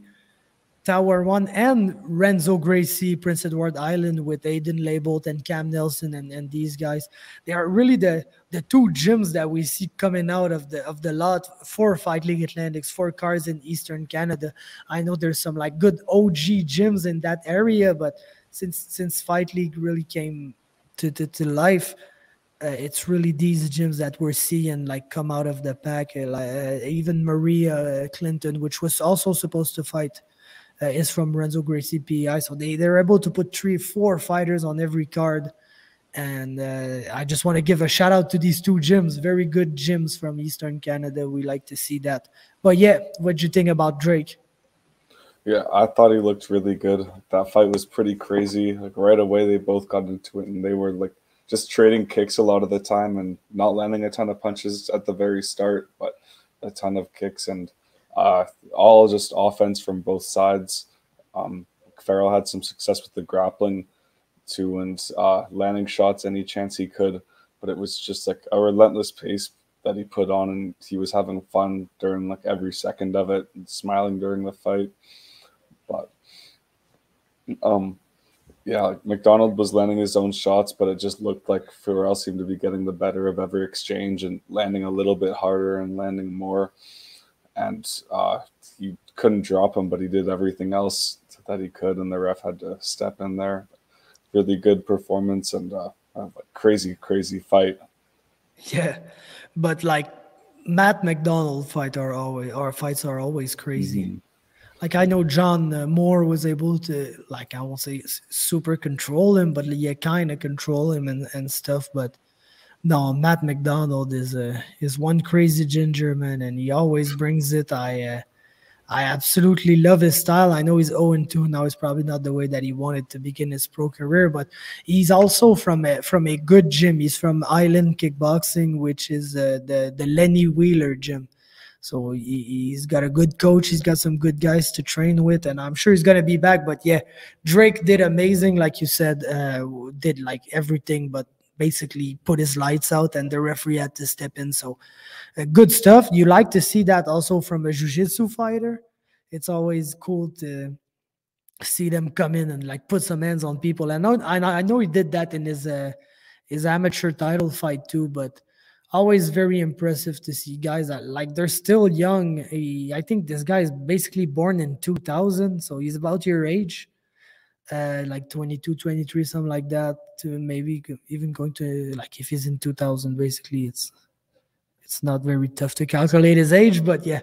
Tower One and Renzo Gracie, Prince Edward Island with Aiden Labelt and Cam Nelson and these guys. They are really the two gyms that we see coming out of the lot for Fight League Atlantics, for cards in Eastern Canada. I know there's some like good OG gyms in that area, but since Fight League really came to life, it's really these gyms that we're seeing like come out of the pack. Even Maria Clinton, which was also supposed to fight, is from Renzo Gracie PI. So they're able to put 3-4 fighters on every card. And I just want to give a shout out to these two gyms. Very good gyms from Eastern Canada. We like to see that. But yeah, what'd you think about Drake? Yeah, I thought he looked really good. That fight was pretty crazy. Like right away, they both got into it, and they were like just trading kicks a lot of the time and not landing a ton of punches at the very start, but a ton of kicks and all just offense from both sides. Farrell had some success with the grappling too, and landing shots any chance he could, but it was just like a relentless pace that he put on, and he was having fun during like every second of it and smiling during the fight. But yeah, like McDonald was landing his own shots, but it just looked like Farrell seemed to be getting the better of every exchange and landing a little bit harder and landing more. And he couldn't drop him, but he did everything else that he could, and the ref had to step in there. Really good performance and a crazy fight. Yeah, but like Matt McDonald fights are always crazy. Mm-hmm. Like I know John Moore was able to, like, I won't say super control him, but yeah, kind of control him and stuff. But no, Matt McDonald is one crazy ginger, man, and he always brings it. I absolutely love his style. I know he's 0-2 now. It's probably not the way that he wanted to begin his pro career, but he's also from a good gym. He's from Island Kickboxing, which is the Lenny Wheeler gym. So he's got a good coach. He's got some good guys to train with, and I'm sure he's going to be back. But yeah, Drake did amazing, like you said, did like everything but basically put his lights out, and the referee had to step in. So good stuff. You like to see that also from a jiu-jitsu fighter. It's always cool to see them come in and like put some hands on people. I know he did that in his amateur title fight too, but always very impressive to see guys that like they're still young. I think this guy is basically born in 2000, so he's about your age. Like 22, 23, something like that, to maybe even going to, like, if he's in 2000, basically it's not very tough to calculate his age. But yeah,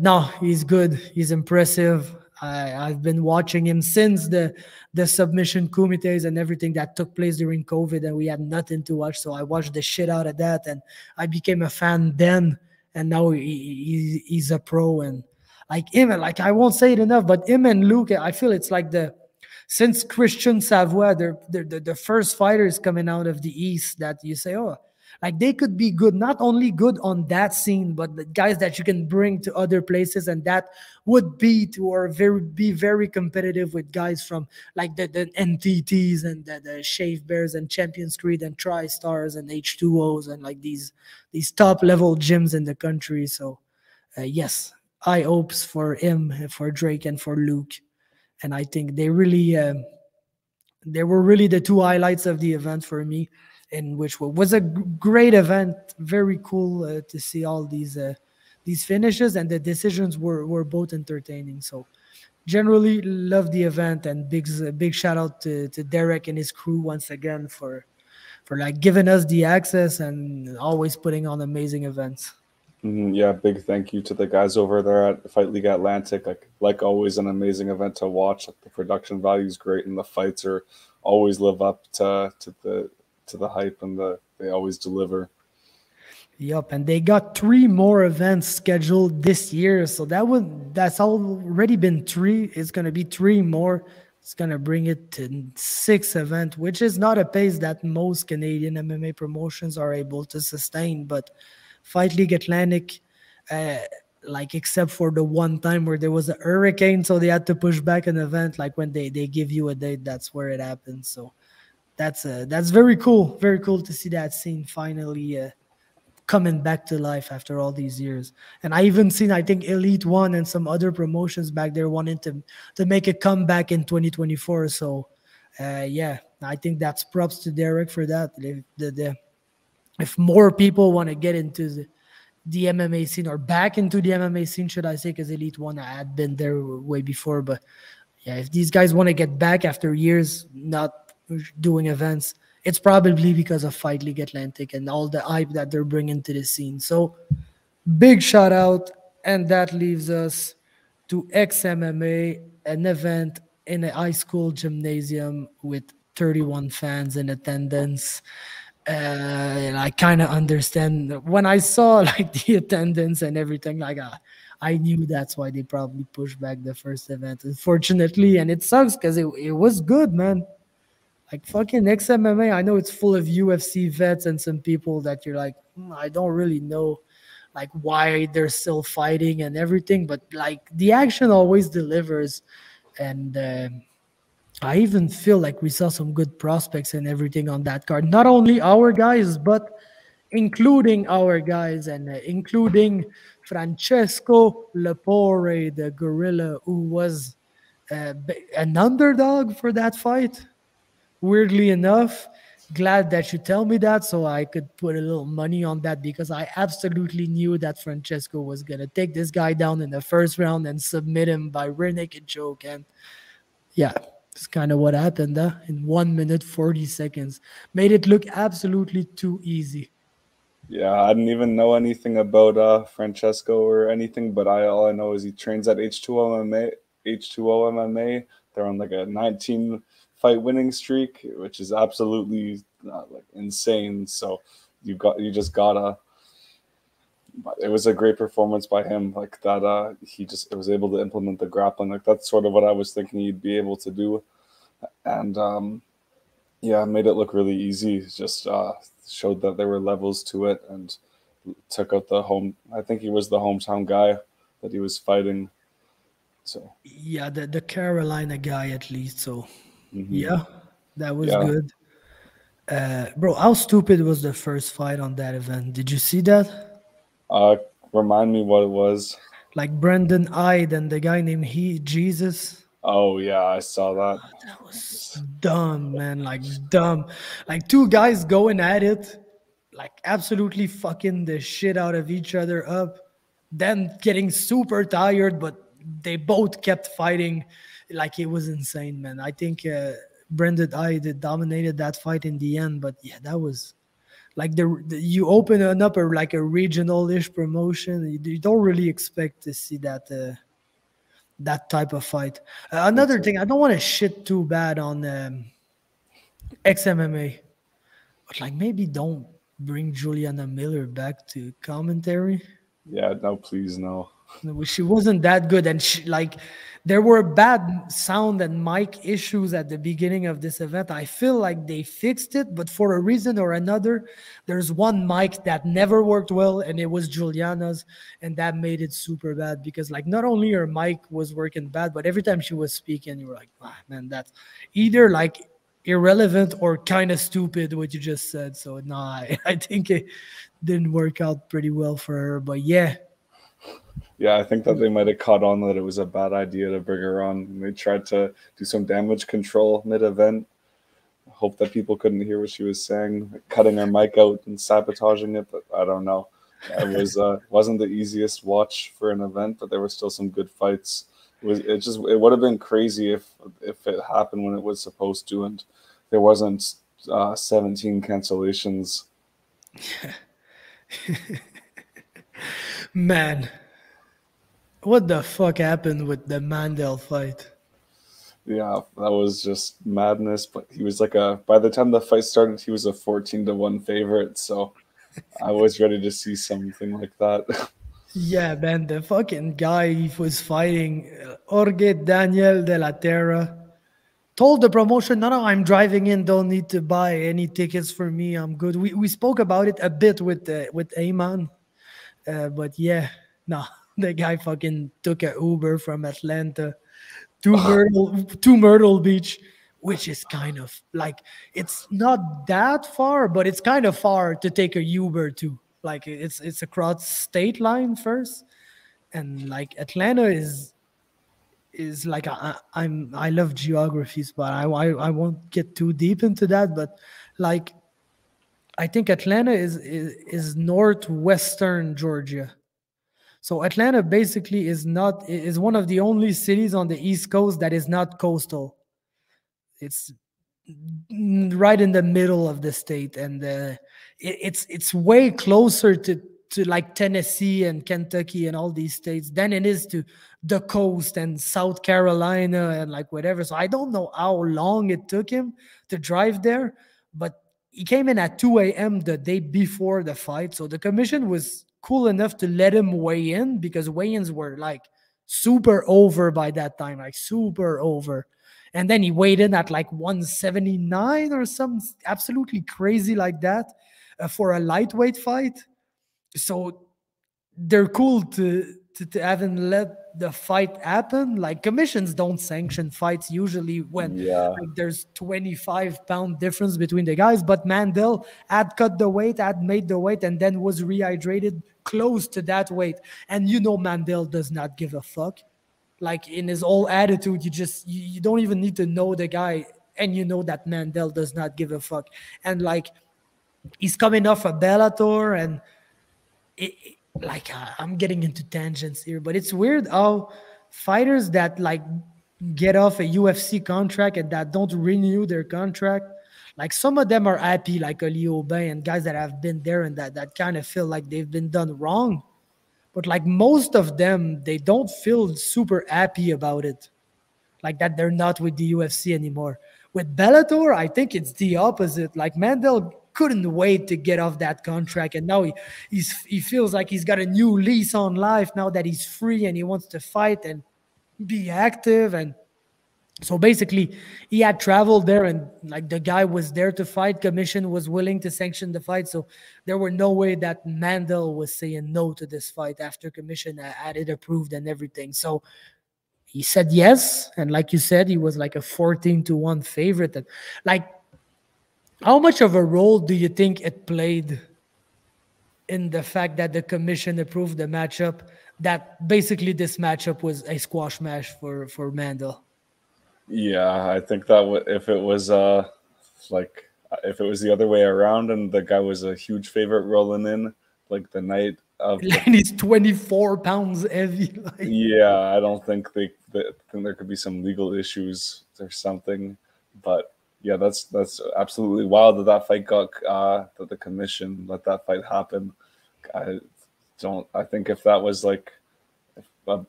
no, he's good. He's impressive. I've been watching him since the submission kumites and everything that took place during COVID, and we had nothing to watch. So I watched the shit out of that, and I became a fan then. And now he's a pro, and like him, like I won't say it enough, but him and Luke, I feel it's like since Christian Savoy, they're the first fighters coming out of the East that you say, oh, like they could be good, not only good on that scene, but the guys that you can bring to other places, and that would be be very competitive with guys from like the NTTs and the Shave Bears and Champions Creed and TriStars and H2Os and like these top level gyms in the country. So yes, high hopes for him, for Drake, and for Luke. And I think they were really the two highlights of the event for me, in which was a great event. Very cool to see all these finishes, and the decisions were both entertaining. So generally love the event, and big shout out to Derek and his crew once again for like giving us the access and always putting on amazing events. Yeah, big thank you to the guys over there at Fight League Atlantic. Like always, an amazing event to watch. Like the production value is great, and the fights are always live up to the hype, and they always deliver. Yup, and they got 3 more events scheduled this year, so that's already been 3. It's gonna be 3 more. It's gonna bring it to 6 events, which is not a pace that most Canadian MMA promotions are able to sustain. But Fight League Atlantic, uh, like except for the one time where there was a hurricane, so they had to push back an event. Like when they give you a date, that's where it happens. So that's very cool. Very cool to see that scene finally. Coming back to life after all these years. And I even seen, I think, Elite One and some other promotions back there wanting to make a comeback in 2024. So, yeah, I think that's props to Derek for that. If more people want to get into the MMA scene or back into the MMA scene, should I say, because Elite One had been there way before. But yeah, if these guys want to get back after years not doing events, it's probably because of Fight League Atlantic and all the hype that they're bringing to the scene. So big shout out. And that leaves us to XMMA, an event in a high school gymnasium with 31 fans in attendance. And I kind of understand when I saw like the attendance and everything, like I knew that's why they probably pushed back the first event, unfortunately. And it sucks because it was good, man. Like fucking XMMA, I know it's full of UFC vets and some people that you're like, I don't really know like why they're still fighting and everything, but like the action always delivers. And I even feel like we saw some good prospects and everything on that card. Not only our guys, but including our guys and including Francesco Lepore, the gorilla who was an underdog for that fight. Weirdly enough, glad that you tell me that so I could put a little money on that because I absolutely knew that Francesco was going to take this guy down in the first round and submit him by rear naked choke. And yeah, it's kind of what happened in 1 minute, 40 seconds. Made it look absolutely too easy. Yeah, I didn't even know anything about Francesco or anything, but all I know is he trains at H2O MMA. H2O MMA. They're on like a 19 fight winning streak, which is absolutely like insane. So you just gotta. It was a great performance by him, like that. He just was able to implement the grappling. Like that's sort of what I was thinking he'd be able to do, and yeah, made it look really easy. Just showed that there were levels to it, and took out the home. I think he was the hometown guy that he was fighting. So yeah, the Carolina guy at least. So mm-hmm. yeah, that was good. Bro, how stupid was the first fight on that event? Did you see that? Remind me what it was. Like Brendan Ide and the guy named Jesus. Oh yeah, I saw that. That was dumb, man. Like dumb. Like 2 guys going at it, like absolutely fucking the shit out of each other up, then getting super tired, but they both kept fighting. Like it was insane, man. I think Brendan Ide dominated that fight in the end, but yeah, that was like you open it up like a regional-ish promotion. You don't really expect to see that that type of fight. Another thing, I don't want to shit too bad on XMMA, but like maybe don't bring Juliana Miller back to commentary. Yeah, no, please, no. She wasn't that good, and there were bad sound and mic issues at the beginning of this event. I feel like they fixed it, but for a reason or another, there's one mic that never worked well, and it was Juliana's, and that made it super bad because like not only her mic was working bad, but every time she was speaking, you were like, man, that's either like irrelevant or kind of stupid what you just said. So I think it didn't work out pretty well for her, but yeah. Yeah, I think that they might have caught on that it was a bad idea to bring her on. And they tried to do some damage control mid-event. Hope that people couldn't hear what she was saying, like cutting her mic out and sabotaging it. But I don't know. It wasn't the easiest watch for an event, but there were still some good fights. It would have been crazy if it happened when it was supposed to, and there wasn't 17 cancellations. Man, what the fuck happened with the Mandel fight? Yeah, that was just madness. But he was like by the time the fight started, he was a 14-1 favorite. So I was ready to see something like that. Yeah, man, the fucking guy he was fighting, Jorge Daniel de la Terra, told the promotion, no, I'm driving in, don't need to buy any tickets for me, I'm good. We spoke about it a bit with Aiemann, but yeah, no, the guy fucking took a Uber from Atlanta to Myrtle Beach, which is kind of like it's not that far, but it's kind of far to take a Uber to. Like it's across state line first, and like Atlanta is like I love geographies, but I won't get too deep into that. But like I think Atlanta is northwestern Georgia. So Atlanta basically is one of the only cities on the East Coast that is not coastal. It's right in the middle of the state, and it's way closer to like Tennessee and Kentucky and all these states than it is to the coast and South Carolina and like whatever. So I don't know how long it took him to drive there, but he came in at 2 a.m. the day before the fight. So the commission was cool enough to let him weigh in because weigh-ins were like super over by that time, like super over. And then he weighed in at like 179 or something absolutely crazy like that for a lightweight fight. So they're cool to have him let the fight happen. Like commissions don't sanction fights usually when Yeah. like, there's 25-pound difference between the guys. But Mandel had cut the weight, had made the weight, and then was rehydrated close to that weight. And you know Mandel does not give a fuck. Like in his whole attitude, you don't even need to know the guy, and you know that Mandel does not give a fuck. And like he's coming off a Bellator, and I'm getting into tangents here, but it's weird how fighters that like get off a UFC contract and that don't renew their contract, like some of them are happy, like Jourdain and guys that have been there and that kind of feel like they've been done wrong. But like most of them, they don't feel super happy about it. Like that they're not with the UFC anymore. With Bellator, I think it's the opposite. Like Mandel couldn't wait to get off that contract, and now he feels like he's got a new lease on life now that he's free and he wants to fight and be active. And so basically, he had traveled there, and like the guy was there to fight. Commission was willing to sanction the fight, so there were no way that Mandel was saying no to this fight after Commission had it approved and everything. So he said yes, and like you said, he was like a 14-1 favorite. And like, how much of a role do you think it played in the fact that the commission approved the matchup? That basically this matchup was a squash match for Mandel. Yeah, I think that if it was if it was the other way around and the guy was a huge favorite rolling in like the night of and he's 24 pounds heavy. Like. Yeah, I don't think think there could be some legal issues or something. But yeah, that's absolutely wild that fight got that the commission let that fight happen. I think if that was like a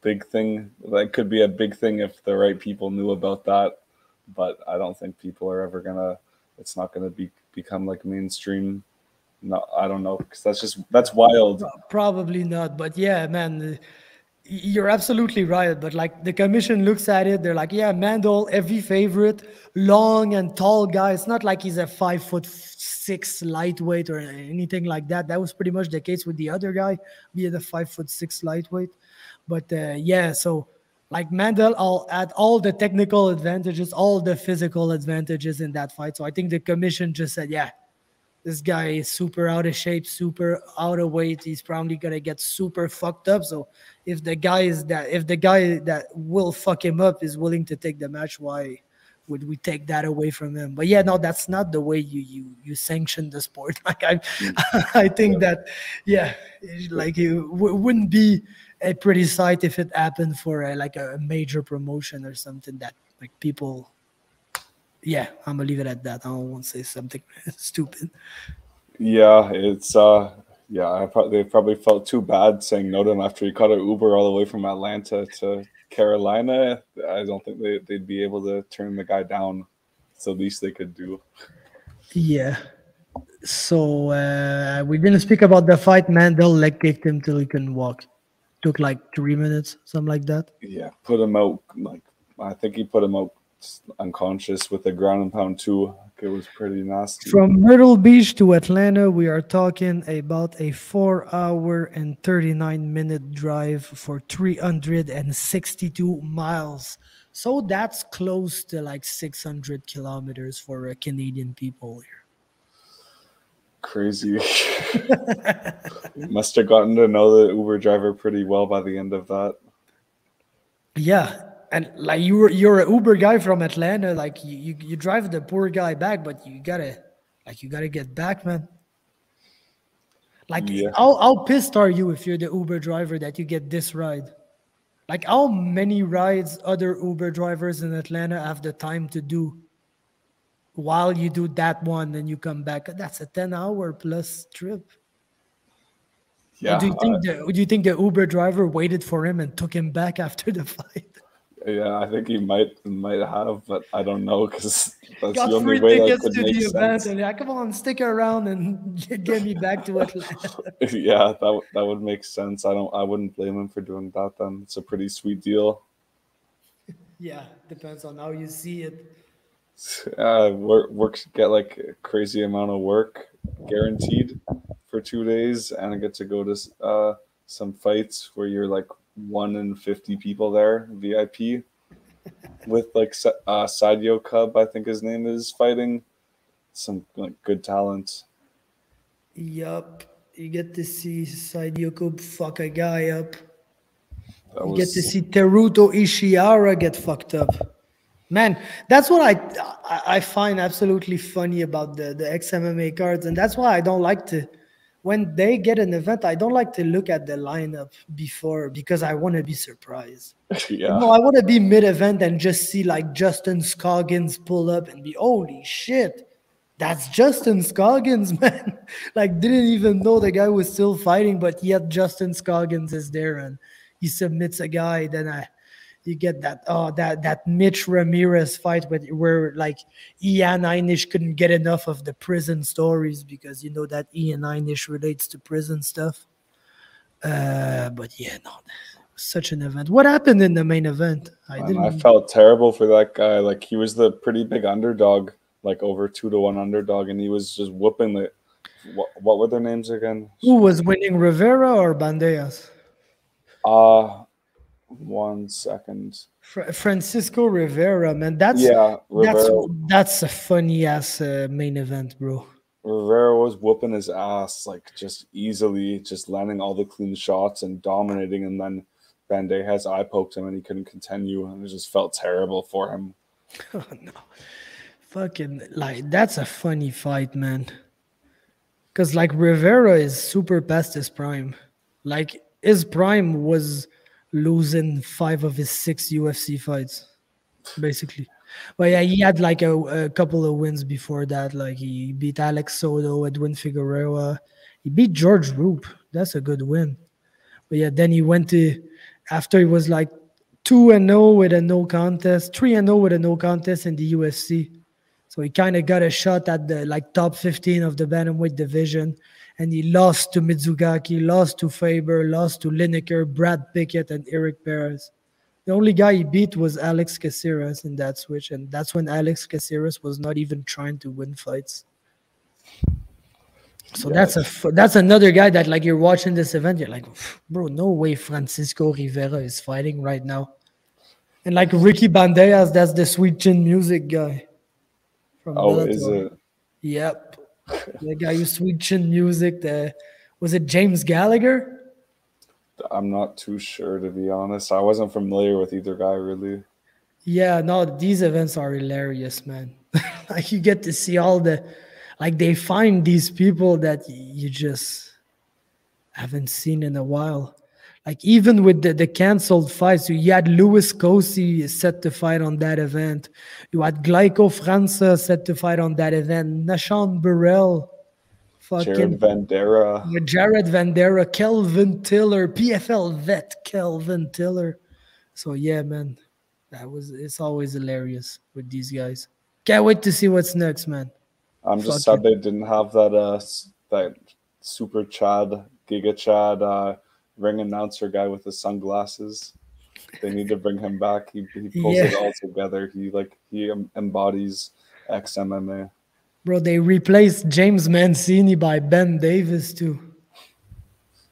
big thing, that could be a big thing if the right people knew about that. But I don't think people are ever it's not gonna become like mainstream. No, I don't know, because that's wild. Probably not, but yeah, man, you're absolutely right. But like the commission looks at it, they're like, yeah, Mandel, every favorite, long and tall guy. It's not like he's a 5'6" lightweight or anything like that. That was pretty much the case with the other guy, being the 5'6" lightweight. But yeah, so like Mandel had all the technical advantages, all the physical advantages in that fight. So I think the commission just said, yeah, this guy is super out of shape, super out of weight. He's probably gonna get super fucked up. So if the guy that will fuck him up is willing to take the match, why would we take that away from him? But yeah, no, that's not the way you sanction the sport. Like I think that like it wouldn't be a pretty sight if it happened for like a major promotion or something that like people. Yeah, I'm gonna leave it at that. I don't want to say something stupid. Yeah, it's Yeah, they probably felt too bad saying no to him after he caught an Uber all the way from Atlanta to Carolina. I don't think they'd be able to turn the guy down. It's the least they could do. Yeah. So we're gonna speak about the fight. Mandel leg kicked him till he couldn't walk. Took like 3 minutes, something like that. Yeah, put him out. Like I think he put him out unconscious with a ground and pound too. It was pretty nasty. From Myrtle Beach to Atlanta, we are talking about a 4-hour and 39-minute drive for 362 miles. So that's close to like 600 kilometers for Canadian people here. Crazy. Must have gotten to know the Uber driver pretty well by the end of that. Yeah. And like you're an Uber guy from Atlanta, like you drive the poor guy back, but you gotta get back, man. Like Yeah. how pissed are you if you're the Uber driver that you get this ride? Like how many rides other Uber drivers in Atlanta have the time to do while you do that one and you come back? That's a 10-hour plus trip. Yeah. Do you think the Uber driver waited for him and took him back after the fight? Yeah, I think he might have, but I don't know because that's Got the only free way that tickets could to make the event, sense. and yeah, come on, stick around and get me back to Atlanta. Yeah, that would make sense. I wouldn't blame him for doing that. Then it's a pretty sweet deal. Yeah, depends on how you see it. Work get like a crazy amount of work guaranteed for 2 days, and I get to go to some fights where you're like 1 in 50 people there, VIP, with like Sadio Cub, I think his name is, fighting some like good talent. Yup, you get to see Sadio Cub fuck a guy up. That You get to see Teruto Ishihara get fucked up. Man, that's what I find absolutely funny about the XMMA cards, and that's why I don't like to. When they get an event, I don't like to look at the lineup before because I want to be surprised. Yeah. No, I want to be mid-event and just see like Justin Scoggins pull up and be, holy shit, that's Justin Scoggins, man. Like, didn't even know the guy was still fighting, but yet Justin Scoggins is there and he submits a guy. Then you get that Mitch Ramirez fight where like Ian Einish couldn't get enough of the prison stories because you know that Ian Einish relates to prison stuff. But yeah, no, such an event. What happened in the main event? I felt terrible for that guy. Like he was the pretty big underdog, like over 2-1 underdog, and he was just whooping it. What were their names again? Who was winning, Rivera or Banderas? 1 second. Francisco Rivera, man. That's a funny ass main event, bro. Rivera was whooping his ass, like just easily, just landing all the clean shots and dominating, and then Bandejas eye poked him and he couldn't continue, and it just felt terrible for him. Oh no, fucking like that's a funny fight, man. Because like Rivera is super past his prime. Like his prime was losing 5 of his 6 UFC fights, basically. But yeah, he had like a couple of wins before that. Like he beat Alex Soto, Edwin Figueroa. He beat George Roop. That's a good win. But yeah, then he went to, after he was like 2-0 with a no contest, 3-0 with a no contest in the UFC. So he kind of got a shot at the like top 15 of the bantamweight division. And he lost to Mizugaki, lost to Faber, lost to Lineker, Brad Pickett, and Eric Perez. The only guy he beat was Alex Caceres in that switch, and that's when Alex Caceres was not even trying to win fights. So that's another guy that like you're watching this event, you're like, bro, no way Francisco Rivera is fighting right now. And like Ricky Banderas, that's the Sweet Chin Music guy. From Bellator. Is it? Yep. The guy who Sweet Chin Music, was it James Gallagher? I'm not too sure, to be honest. I wasn't familiar with either guy, really. Yeah, no, these events are hilarious, man. Like you get to see all like they find these people that you just haven't seen in a while. Like even with the canceled fights, you had Louis Cosi set to fight on that event. You had Glyco França set to fight on that event. Nashan Burrell fucking Vandera. Jared Vandera, Kelvin Tiller, PFL vet Kelvin Tiller. So yeah, man, it's always hilarious with these guys. Can't wait to see what's next, man. I'm just sad they didn't have that super Chad, Giga Chad ring announcer guy with the sunglasses. They need to bring him back. He pulls it all together. He embodies XMMA. Bro, they replaced James Mancini by Ben Davis too.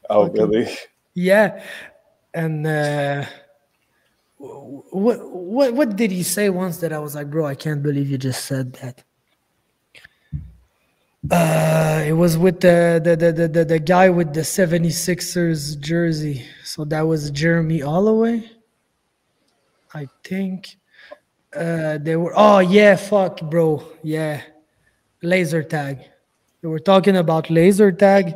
Oh, really? Yeah. And what did he say once that I was like, bro, I can't believe you just said that. It was with the guy with the 76ers jersey. So that was Jeremy Holloway, I think. They were, oh yeah, fuck, bro. Yeah. Laser tag. They were talking about laser tag.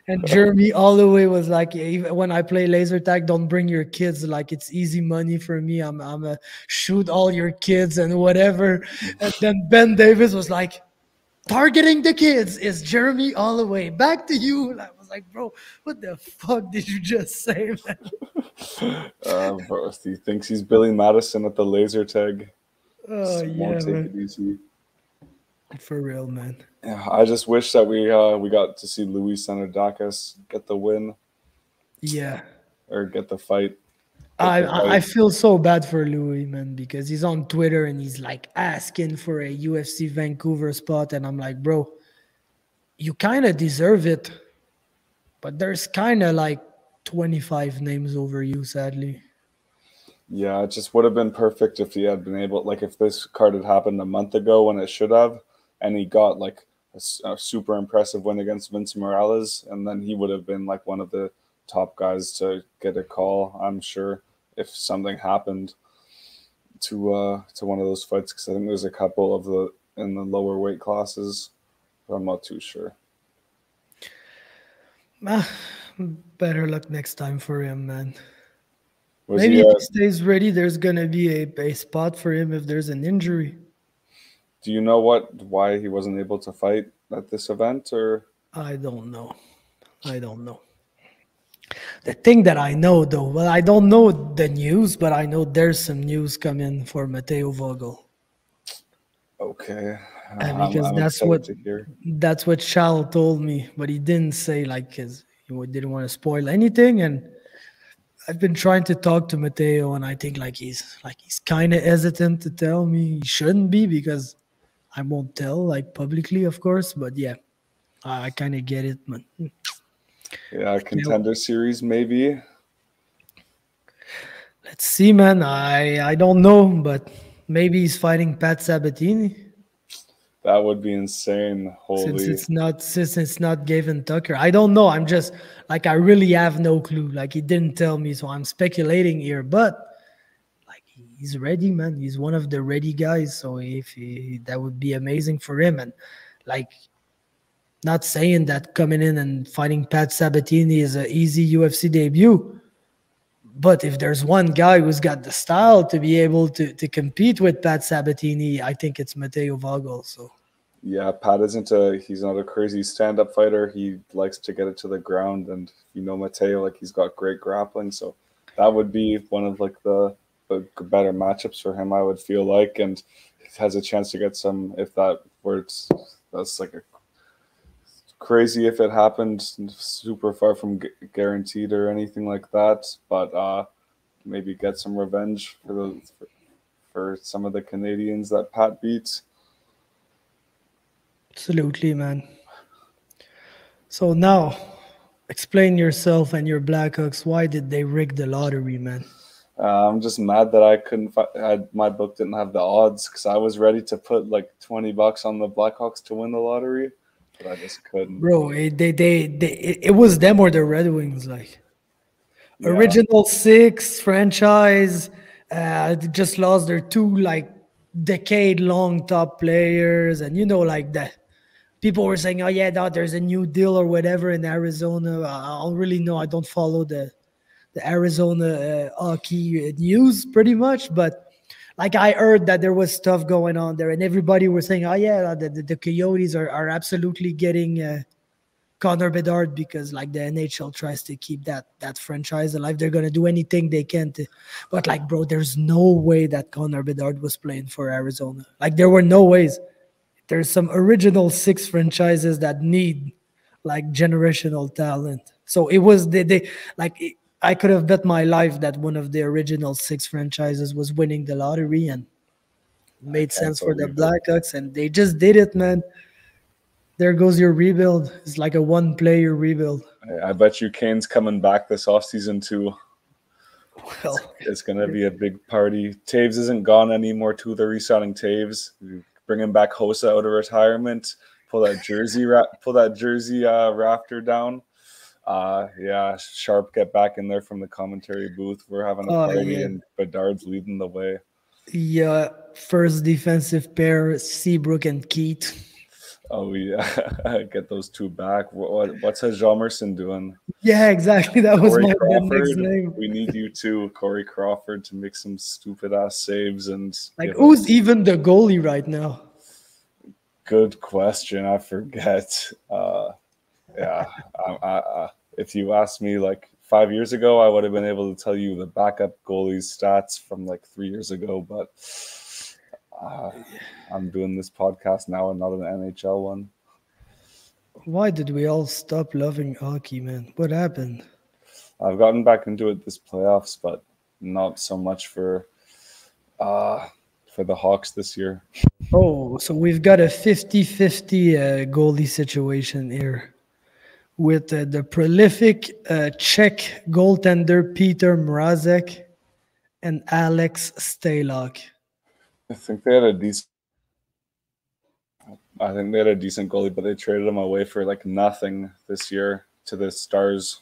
And Jeremy Holloway was like, when I play laser tag, don't bring your kids. Like, it's easy money for me. I'm a shoot all your kids and whatever. And then Ben Davis was like, targeting the kids is Jeremy Holloway. Back to you. And I was like, bro, what the fuck did you just say, man? Bro, he thinks he's Billy Madison at the laser tag. Oh, yeah, won't take man. it easy. For real, man. Yeah, I just wish that we got to see Luis Sanardakis get the win. Yeah. Or get the fight. I feel so bad for Louis, man, because he's on Twitter and he's like asking for a UFC Vancouver spot. And I'm like, bro, you kind of deserve it. But there's kind of like 25 names over you, sadly. Yeah, it just would have been perfect if he had been able, like if this card had happened a month ago when it should have, and he got like a super impressive win against Vince Morales, and then he would have been like one of the top guys to get a call, I'm sure, if something happened to one of those fights, because I think there's a couple of in the lower weight classes, but I'm not too sure. Better luck next time for him, man. Was Maybe if he stays ready, there's gonna be a spot for him if there's an injury. Do you know why he wasn't able to fight at this event, or? I don't know. The thing that I know, though, well, I don't know the news, but I know there's some news coming for Matteo Vogel. Okay. Because that's what Charles told me, but he didn't say, like, because he didn't want to spoil anything. And I've been trying to talk to Matteo, and I think he's kind of hesitant to tell me. He shouldn't be, because I won't tell, like, publicly, of course. But yeah, I kind of get it, man. Yeah, Contender Series, maybe. Let's see, man. I don't know, but maybe he's fighting Pat Sabatini. That would be insane. Holy. Since it's not Gavin Tucker. I don't know. I'm just like, I really have no clue. Like, he didn't tell me, so I'm speculating here. But like, he's ready, man. He's one of the ready guys. So that would be amazing for him. And like, not saying that coming in and fighting Pat Sabatini is an easy UFC debut. But if there's one guy who's got the style to be able to compete with Pat Sabatini, I think it's Matteo Vogel. So yeah, Pat he's not a crazy stand-up fighter. He likes to get it to the ground, and Matteo, like, he's got great grappling. So that would be one of like the better matchups for him, I would feel like, and he has a chance to get some. If that's like a crazy if it happened, super far from guaranteed or anything like that, but maybe get some revenge for some of the Canadians that Pat beats. Absolutely, man. So now, explain yourself and your Blackhawks. Why did they rig the lottery, man? I'm just mad that I couldn't. My book didn't have the odds, because I was ready to put like $20 on the Blackhawks to win the lottery. But I just couldn't. Bro, it was them or the Red Wings, like. Yeah. Original 6 franchise, just lost their 2 like decade-long top players, and like that. People were saying, "Oh yeah, there's a new deal or whatever in Arizona." I don't really know. I don't follow the Arizona hockey news pretty much, but like I heard that there was stuff going on there, and everybody was saying, "Oh yeah, the Coyotes are absolutely getting Connor Bedard because like the NHL tries to keep that franchise alive. They're gonna do anything they can to." But like, bro, there's no way that Connor Bedard was playing for Arizona. Like, there were no ways. There's some original 6 franchises that need like generational talent. So it was I could have bet my life that one of the original 6 franchises was winning the lottery, and made sense for the Blackhawks, and they just did it, man. There goes your rebuild. It's like a one-player rebuild. I bet you Kane's coming back this offseason too. Well, it's going to be a big party. Taves isn't gone anymore too. They're re-signing Taves. Bringing back Hossa out of retirement. Pull that jersey rafter down. Yeah, Sharp get back in there from the commentary booth. We're having a party, and Bedard's leading the way. Yeah, first defensive pair, Seabrook and Keith. Oh yeah, get those 2 back. What's Jamerson doing? Yeah, exactly. That was my next name. We need you too, Corey Crawford, to make some stupid ass saves and like who's even the goalie right now? Good question. I forget. Yeah, if you asked me like 5 years ago, I would have been able to tell you the backup goalie's stats from like 3 years ago, but. I'm doing this podcast now and not an NHL one. Why did we all stop loving hockey, man? What happened? I've gotten back into it this playoffs, but not so much for the Hawks this year. Oh, so we've got a 50-50 goalie situation here with the prolific Czech goaltender Peter Mrazek and Alex Stalock. I think they had a decent goalie, but they traded him away for like nothing this year to the Stars.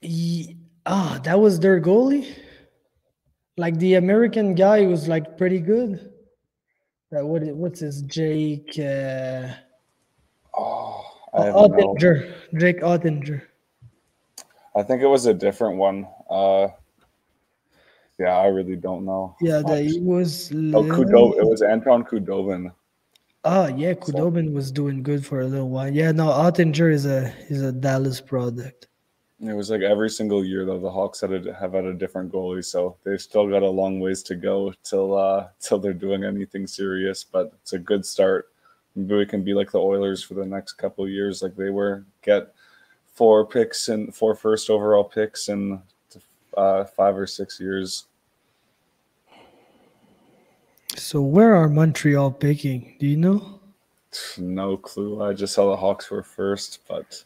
That was their goalie? Like the American guy was like pretty good. What's his Jake? I Ottinger. Jake Ottinger. I think it was a different one. Yeah, I really don't know. Yeah, it was. It was Anton Khudobin. Oh yeah, Khudobin was doing good for a little while. Yeah, no, Ottinger is a Dallas product. It was like every single year though the Hawks have had a different goalie, so they've still got a long ways to go till they're doing anything serious. But it's a good start. Maybe we can be like the Oilers for the next couple of years, like they were. Get 4 first overall picks in 5 or 6 years. So where are Montreal picking? Do you know? No clue. I just saw the Hawks were first, but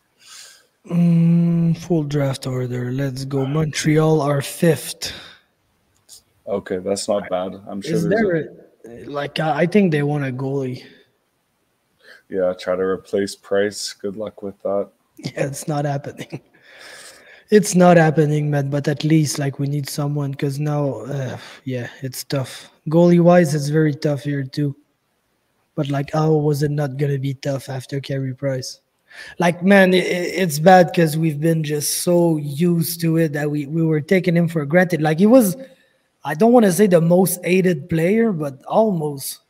full draft order. Let's go. Montreal are 5th. Okay, that's not bad. I'm sure I think they want a goalie. Yeah, try to replace Price. Good luck with that. Yeah, it's not happening. It's not happening, man. But at least like we need someone because now, it's tough. Goalie wise, it's very tough here too. But like, how was it not gonna be tough after Carey Price? Like, man, it's bad because we've been just so used to it that we were taking him for granted. Like he was, I don't want to say the most hated player, but almost.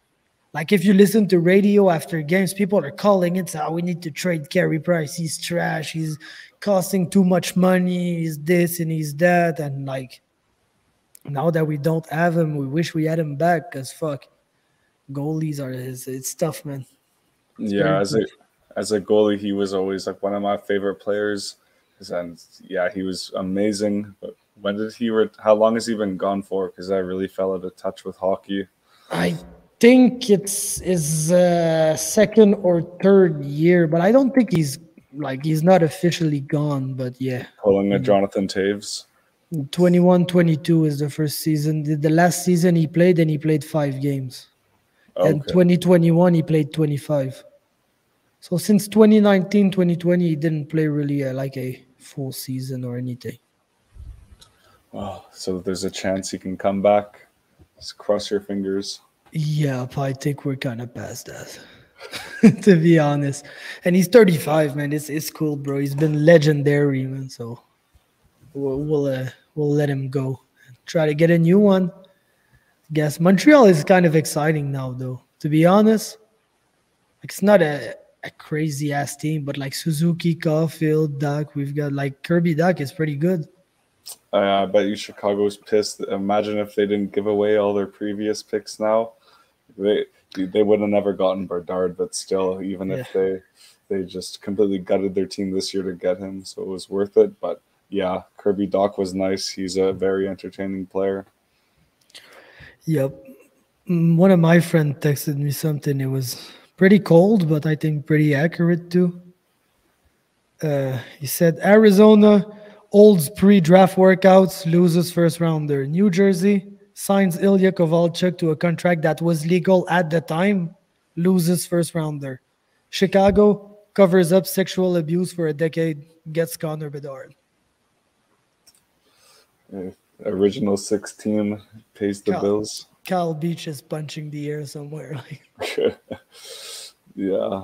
Like if you listen to radio after games, people are calling it, we need to trade Carey Price. He's trash. He's costing too much money. He's this and he's that. And like, now that we don't have him, we wish we had him back because fuck, goalies it's tough, man. Yeah, as a goalie, he was always like one of my favorite players. And yeah, he was amazing. But when did how long has he been gone for? Because I really fell out of touch with hockey. I think it's his 2nd or 3rd year, but I don't think he's not officially gone. But yeah, pulling a Jonathan Taves. 21-22 is the first season. The last season he played 5 games. Okay. And 2021 he played 25. So since 2019, 2020 he didn't play really like a full season or anything. Wow, so there's a chance he can come back. Just cross your fingers. Yeah, I think we're kind of past that, to be honest. And he's 35, man. It's cool, bro. He's been legendary, man. So we'll let him go. Try to get a new one. guess Montreal is kind of exciting now, though. To be honest, like, it's not a crazy ass team, but like Suzuki, Caulfield, Duck, we've got like Kirby Duck is pretty good. I bet you Chicago's pissed. Imagine if they didn't give away all their previous picks now. They would have never gotten Bernard, but still, even if they just completely gutted their team this year to get him, so it was worth it. But yeah, Kirby Doc was nice. He's a very entertaining player. Yep. One of my friends texted me something. It was pretty cold, but I think pretty accurate too. He said Arizona holds pre-draft workouts, loses first rounder. New Jersey signs Ilya Kovalchuk to a contract that was legal at the time, loses first rounder. Chicago covers up sexual abuse for a decade, gets Connor Bedard. Original 16 pays the bills. Kyle Beach is punching the air somewhere. Yeah,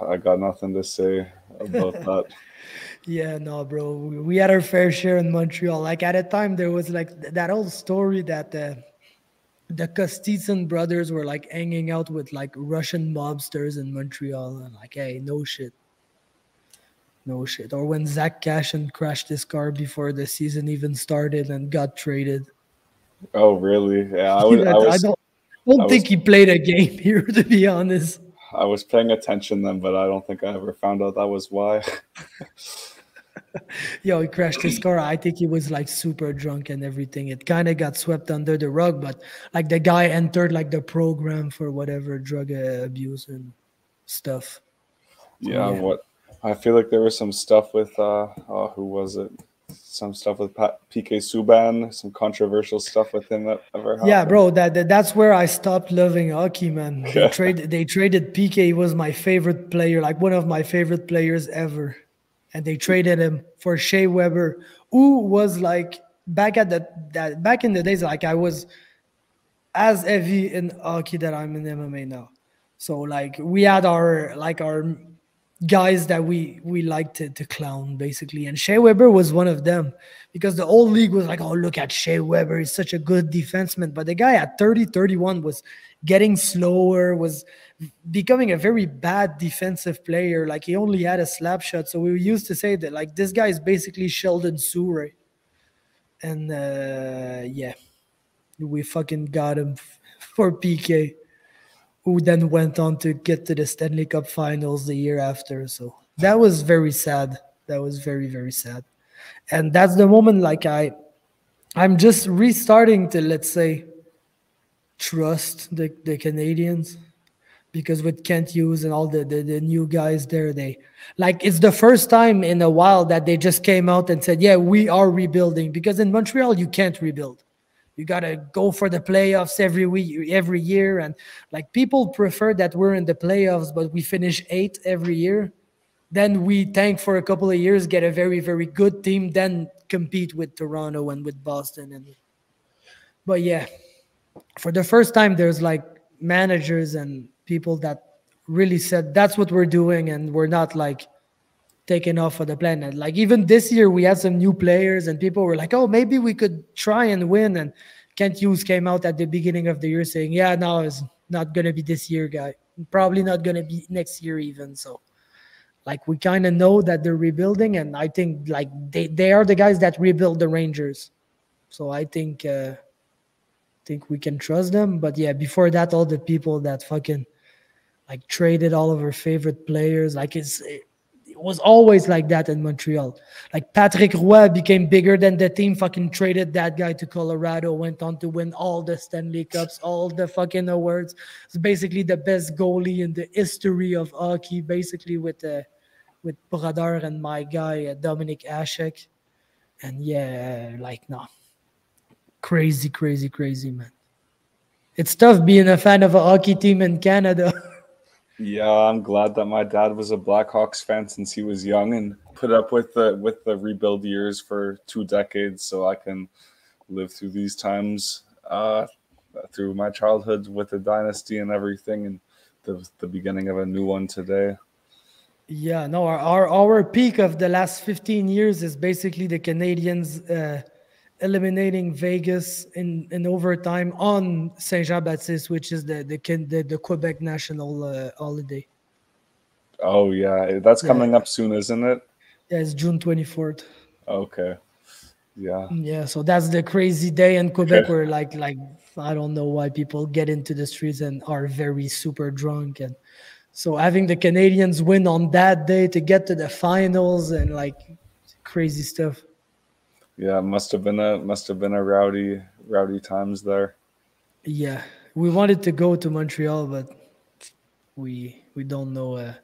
I got nothing to say about that. Yeah, no, bro. We had our fair share in Montreal. Like at a time, there was like that old story that the Kostitsyn brothers were like hanging out with like Russian mobsters in Montreal, and like, hey, no shit. Or when Zach Cashin crashed his car before the season even started and got traded. Oh, really? Yeah, I don't think he played a game here, to be honest. I was paying attention then, but I don't think I ever found out that was why. Yo, he crashed his car. I think he was like super drunk and everything. It kind of got swept under the rug, but like the guy entered like the program for whatever drug abuse and stuff. Yeah, what I feel like there was some stuff with who was it? Some stuff with PK Subban, some controversial stuff with him that ever happened. Yeah, bro, that's where I stopped loving hockey, man. They traded PK. He was my favorite player, like one of my favorite players ever. And they traded him for Shea Weber, who was like back in the days, like I was as heavy in hockey that I'm in MMA now. So like we had our guys that we liked to clown basically, and Shea Weber was one of them because the whole league was like, oh, look at Shea Weber, he's such a good defenseman. But the guy at 31 was getting slower, was becoming a very bad defensive player. Like he only had a slap shot. So we used to say that like this guy is basically Sheldon Souray. And we fucking got him for PK, who then went on to get to the Stanley Cup Finals the year after. So that was very sad. That was very, very sad. And that's the moment like I'm just restarting to, let's say, trust the Canadians, because with Kent Hughes and all the new guys there, it's the first time in a while that they just came out and said, yeah, we are rebuilding. Because in Montreal, you can't rebuild. You got to go for the playoffs every year. And like people prefer that we're in the playoffs, but we finish 8th every year. Then we tank for a couple of years, get a very, very good team, then compete with Toronto and with Boston. But yeah, for the first time, there's like managers and people that really said that's what we're doing, and we're not like taken off of the planet. Like even this year, we had some new players, and people were like, "Oh, maybe we could try and win." And Kent Hughes came out at the beginning of the year saying, "Yeah, no, it's not gonna be this year, guy. Probably not gonna be next year even." So, like we kind of know that they're rebuilding, and I think like they are the guys that rebuild the Rangers. So I think we can trust them. But yeah, before that, all the people that fucking like traded all of our favorite players, like it was always like that in Montreal. Like Patrick Roy became bigger than the team, fucking traded that guy to Colorado, went on to win all the Stanley Cups, all the fucking awards. It's basically the best goalie in the history of hockey, basically with Brodeur and my guy, Dominic Hasek. And yeah, like, no. Crazy, crazy, crazy, man. It's tough being a fan of a hockey team in Canada. Yeah, I'm glad that my dad was a Blackhawks fan since he was young and put up with the rebuild years for 2 decades, so I can live through these times through my childhood with the dynasty and everything, and the beginning of a new one today. Yeah, no, our peak of the last 15 years is basically the Canadians eliminating Vegas in overtime on Saint Jean Baptiste, which is the Quebec national holiday. Oh yeah, that's coming up soon, isn't it? Yeah, it's June 24th. Okay. Yeah. Yeah, so that's the crazy day in Quebec where like I don't know why people get into the streets and are very super drunk, and so having the Canadians win on that day to get to the finals and like crazy stuff. Yeah, must have been a rowdy times there. Yeah, we wanted to go to Montreal, but we don't know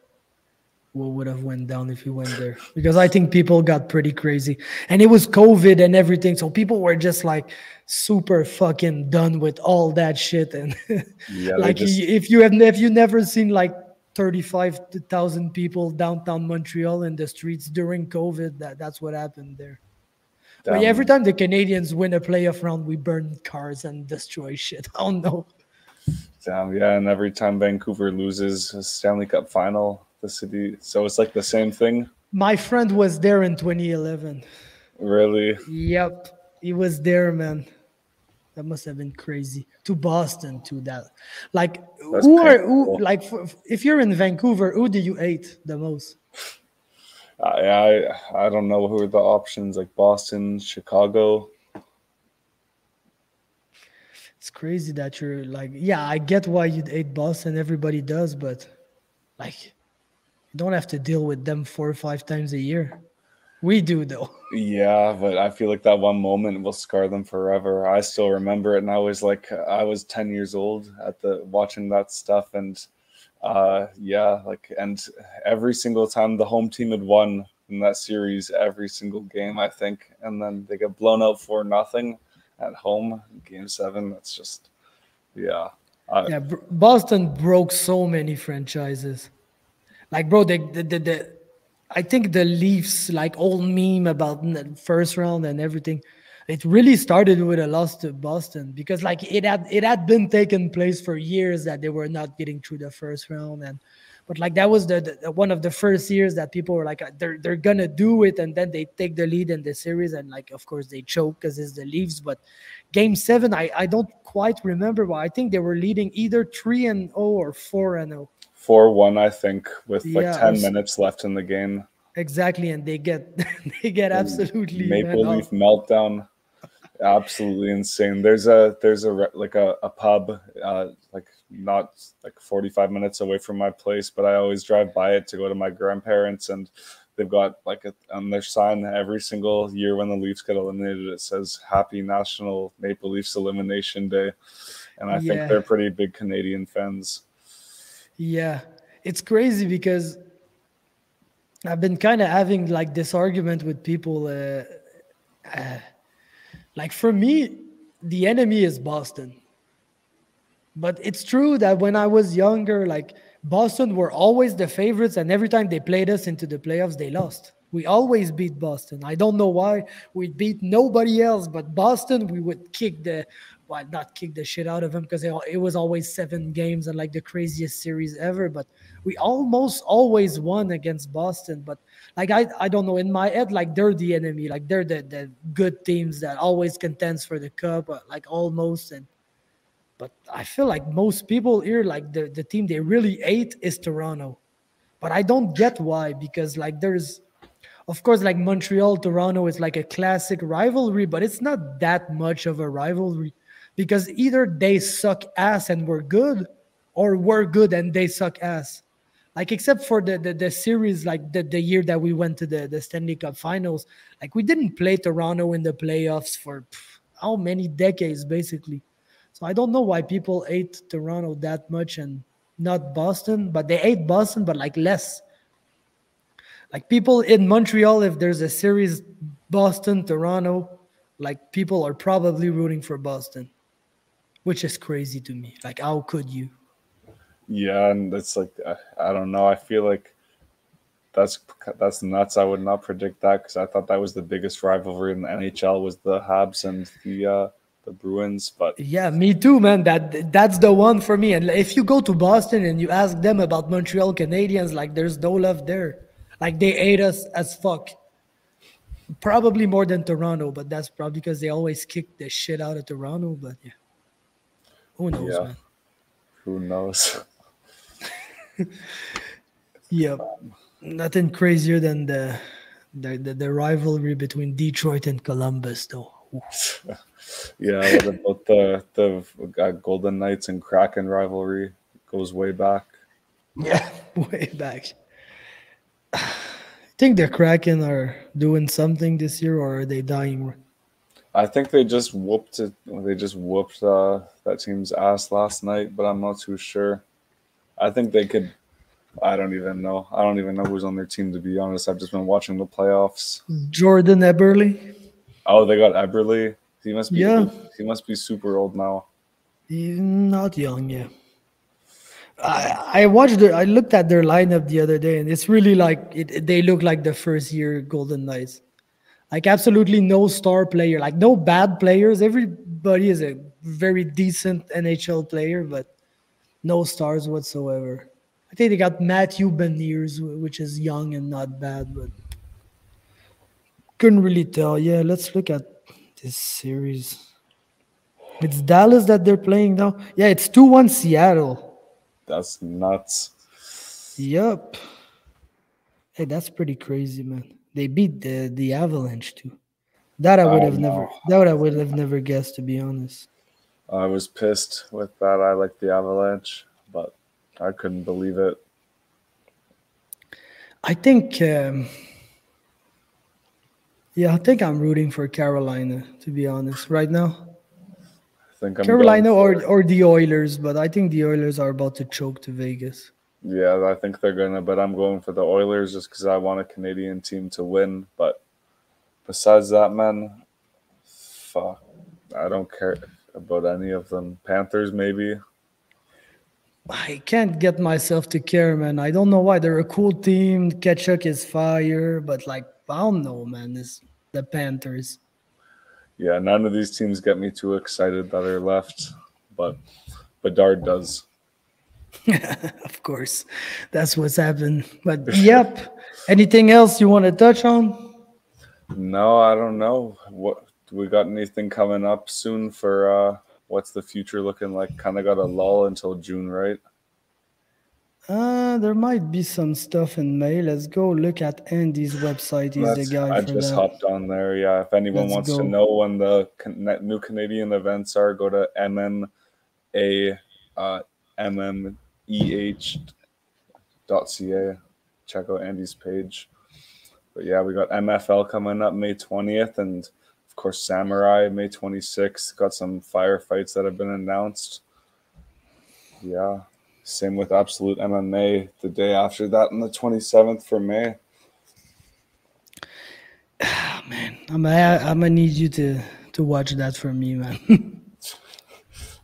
what would have went down if we went there, because I think people got pretty crazy, and it was COVID and everything, so people were just like super fucking done with all that shit. And Yeah, like if you never seen like 35,000 people downtown Montreal in the streets during COVID, that's what happened there. But yeah, every time the Canadians win a playoff round, we burn cars and destroy shit. I don't know. Damn, yeah, and every time Vancouver loses a Stanley Cup final, the city, so it's like the same thing. My friend was there in 2011. Really? Yep, he was there, man. That must have been crazy. To Boston, to that. Like, That's if you're in Vancouver, who do you hate the most? I don't know who are the options, like Boston, Chicago. It's crazy that you're like, yeah, I get why you'd hate Boston. Everybody does, but like, you don't have to deal with them 4 or 5 times a year. We do, though. Yeah, but I feel like that one moment will scar them forever. I still remember it, and I was 10 years old watching that stuff, and and every single time the home team had won in that series, every single game, I think, and then they get blown out 4-0 at home in Game 7. That's just, yeah. Boston broke so many franchises. Like, bro, I think the Leafs, like, old meme about the first round and everything, it really started with a loss to Boston, because like it had been taking place for years that they were not getting through the first round, but like that was the one of the first years that people were like they're gonna do it, and then they take the lead in the series, and like of course they choke because it's the Leafs. But Game 7, I don't quite remember, but I think they were leading either 3-0 or 4-0. 4-1, I think, with 10 minutes left in the game. Exactly, and they get absolutely Maple Leaf meltdown. Absolutely insane. There's a pub like not like 45 minutes away from my place, but I always drive by it to go to my grandparents, and they've got like on their sign every single year when the Leafs get eliminated, it says Happy National Maple Leafs Elimination Day, and I think they're pretty big Canadian fans. Yeah, it's crazy because I've been kind of having like this argument with people. Like for me, the enemy is Boston. But it's true that when I was younger, like Boston were always the favorites, and every time they played us into the playoffs, they lost. We always beat Boston. I don't know why. We beat nobody else, but Boston, we would not kick the shit out of them, because it was always 7 games and like the craziest series ever. But we almost always won against Boston. But like I don't know, in my head, like they're the enemy, like they're the good teams that always contends for the cup, like almost. But I feel like most people here, like the team they really hate is Toronto. But I don't get why, because like there's, of course, like Montreal, Toronto is like a classic rivalry, but it's not that much of a rivalry, because either they suck ass and we're good, or we're good and they suck ass. Like, except for the series, like the year that we went to the Stanley Cup Finals, like we didn't play Toronto in the playoffs for how many decades, basically. So I don't know why people hate Toronto that much and not Boston, but they hate Boston, but like less. Like people in Montreal, if there's a series, Boston, Toronto, like people are probably rooting for Boston, which is crazy to me. Like, how could you? Yeah, and it's like, I don't know. I feel like that's nuts. I would not predict that, because I thought that was the biggest rivalry in the NHL, was the Habs and the Bruins. But yeah, me too, man. That's the one for me. And if you go to Boston and you ask them about Montreal Canadiens, like there's no love there. Like they hate us as fuck. Probably more than Toronto, but that's probably because they always kick the shit out of Toronto. But yeah, who knows, Yeah, man? who knows? Yep, nothing crazier than the rivalry between Detroit and Columbus, though. Yeah, what about the Golden Knights and Kraken rivalry? It goes way back. Yeah, way back. Think the Kraken are doing something this year, or are they dying? I think they just whooped it. They just whooped that team's ass last night, but I'm not too sure. I think they could. I don't even know. I don't even know who's on their team, to be honest. I've just been watching the playoffs. Jourdain Eberle? Oh, they got Eberle. He must be. Yeah. He must be super old now. He's not young, yeah. I watched I looked at their lineup the other day, and it's really like they look like the first year Golden Knights. Like absolutely no star player, like no bad players. Everybody is a very decent NHL player, but no stars whatsoever. I think they got Matthew Beniers, which is young and not bad, but couldn't really tell. Yeah, let's look at this series. It's Dallas that they're playing now. Yeah, it's 2-1 Seattle. That's nuts. Yep. Hey, that's pretty crazy, man. They beat the Avalanche too. That I would have never. That I would have never guessed, to be honest. I was pissed with that. I like the Avalanche, but I couldn't believe it. I think. I think I'm rooting for Carolina, to be honest, right now. I think I'm Carolina or the Oilers, but I think the Oilers are about to choke to Vegas. Yeah, I think they're gonna, but I'm going for the Oilers just because I want a Canadian team to win. But besides that, man, fuck, I don't care about any of them. Panthers, maybe. I can't get myself to care, man. I don't know why. They're a cool team. Ketchuk is fire, but like I don't know, man. It's the Panthers. Yeah, none of these teams get me too excited that are left, but Bedard does. Of course, that's what's happened. But yep. Anything else you want to touch on? No, I don't know. What do we got? Anything coming up soon for? What's the future looking like? Kind of got a lull until June, right? There might be some stuff in May. Let's go look at Andy's website. He's the guy I for just that. hopped on there. Yeah, if anyone wants to know when the new Canadian events are, go to mmeh.ca. Check out Andy's page. But yeah, we got MFL coming up May 20th, and of course Samurai May 26th. Got some firefights that have been announced. Yeah. Same with Absolute MMA the day after that on the 27th for May. Man, I'm gonna need you to watch that for me, man.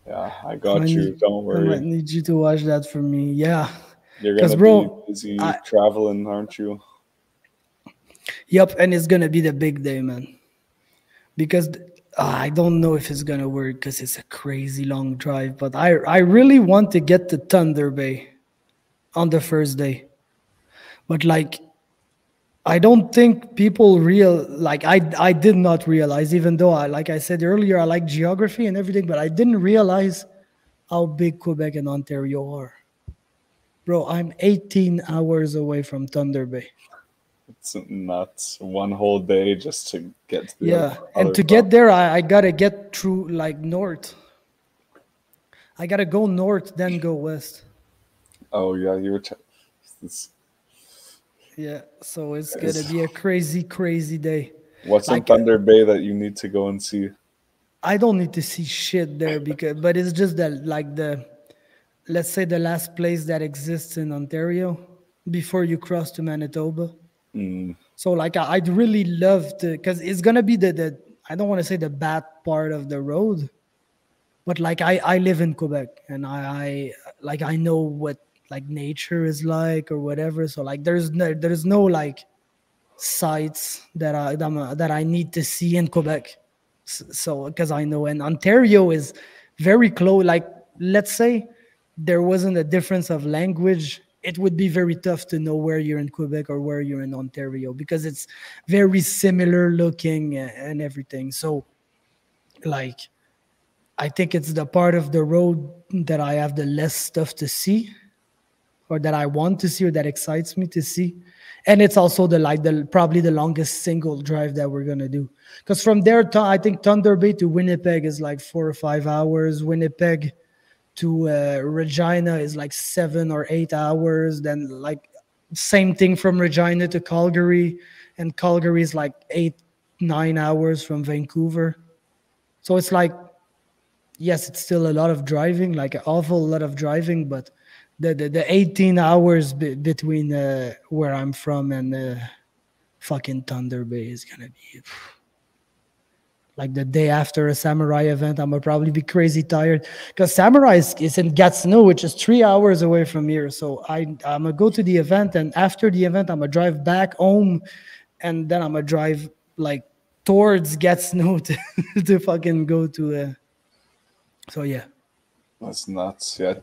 Yeah, I got you. Don't worry. I might need you to watch that for me. Yeah. You're gonna be busy traveling, aren't you? Yep, and it's gonna be the big day, man. Because I don't know if it's gonna work because it's a crazy long drive, but I really want to get to Thunder Bay on the first day. But like I don't think people I did not realize, even though like I said earlier, I like geography and everything, but I didn't realize how big Quebec and Ontario are. Bro, I'm 18 hours away from Thunder Bay. It's nuts. One whole day just to get to the other to get there, I gotta get through like north. I gotta go north, then go west. Oh yeah, you were. Yeah, so it's gonna be a crazy day. What's in Thunder Bay that you need to go and see? I don't need to see shit there but it's just that let's say the last place that exists in Ontario before you cross to Manitoba. So like I'd really love to, because it's gonna be the I don't want to say the bad part of the road, but like I live in Quebec and I know what like nature is like or whatever. So like there's no like sites that I need to see in Quebec. So because I know, and Ontario is very close. Like let's say there wasn't a difference of language it would be very tough to know where you're in Quebec or where you're in Ontario, because it's very similar looking and everything. So, like, I think it's the part of the road that I have the less stuff to see, or that I want to see, or that excites me to see. And it's also the probably the longest single drive that we're gonna do. Because from there, I think Thunder Bay to Winnipeg is like 4 or 5 hours. Winnipeg to Regina is like 7 or 8 hours. Then like same thing from Regina to Calgary, and Calgary is like 8-9 hours from Vancouver. So it's like, yes, it's still a lot of driving, like an awful lot of driving, but the 18 hours between where I'm from and fucking Thunder Bay is gonna be like the day after a Samurai event. I'm gonna probably be crazy tired, because Samurai is in Gatineau, which is 3 hours away from here. So I'm gonna go to the event, and after the event, I'm gonna drive back home, and then I'm gonna drive like towards Gatineau to fucking go to. So yeah. That's nuts. Yeah,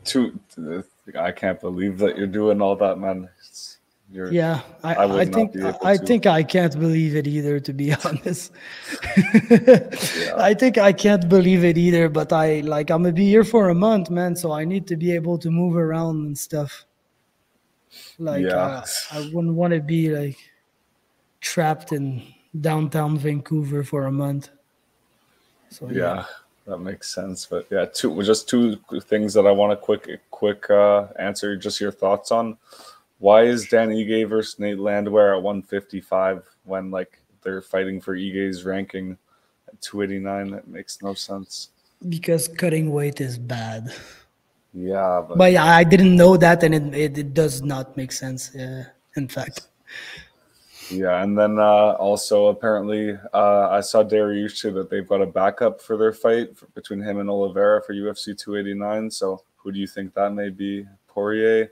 I can't believe that you're doing all that, man. I think I can't believe it either, to be honest. I think I can't believe it either, but I'm gonna be here for a month, man, so I need to be able to move around and stuff. I wouldn't want to be like trapped in downtown Vancouver for a month. So yeah. That makes sense. But yeah, just two things that I want to quick answer just your thoughts on. Why is Dan Ige versus Nate Landwehr at 155 when like they're fighting for Ige's ranking at 289? That makes no sense. Because cutting weight is bad. Yeah, but yeah, I didn't know that, and it does not make sense. In fact. Yeah, and then also apparently I saw Dariush that they've got a backup for their fight between him and Oliveira for UFC 289. So who do you think that may be? Poirier?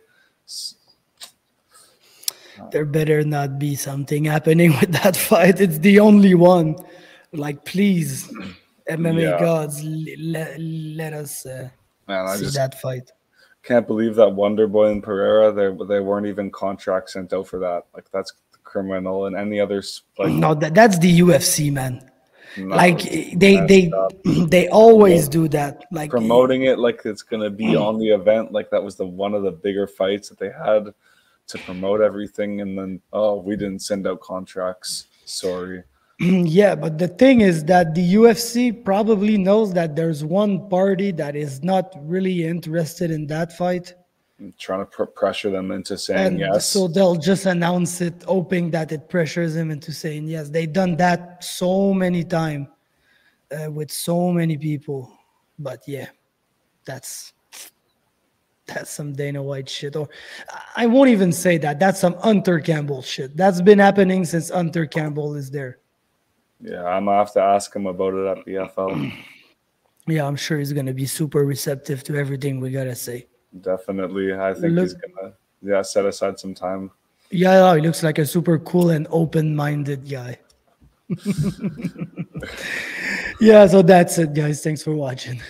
There better not be something happening with that fight. It's the only one. Like, please, MMA gods, let us see that fight. Can't believe that Wonderboy and Pereira, they weren't even contracts sent out for that. Like, that's criminal. And any others, like, no, that's the UFC, man. Like they always do that, like promoting it like it's gonna be on the event, like that was one of the bigger fights that they had to promote everything, and then we didn't send out contracts, sorry. Yeah, but the thing is that the UFC probably knows that there's one party that is not really interested in that fight. I'm trying to pressure them into saying yes. So they'll just announce it, hoping that it pressures him into saying yes. They've done that so many times with so many people. But yeah, that's some Dana White shit. Or I won't even say that. That's some Hunter Campbell shit. That's been happening since Hunter Campbell is there. Yeah, I'm going to have to ask him about it at the FL. Yeah, I'm sure he's going to be super receptive to everything we got to say. Definitely. I think he's going to set aside some time. Yeah, he looks like a super cool and open-minded guy. Yeah, so that's it, guys. Thanks for watching.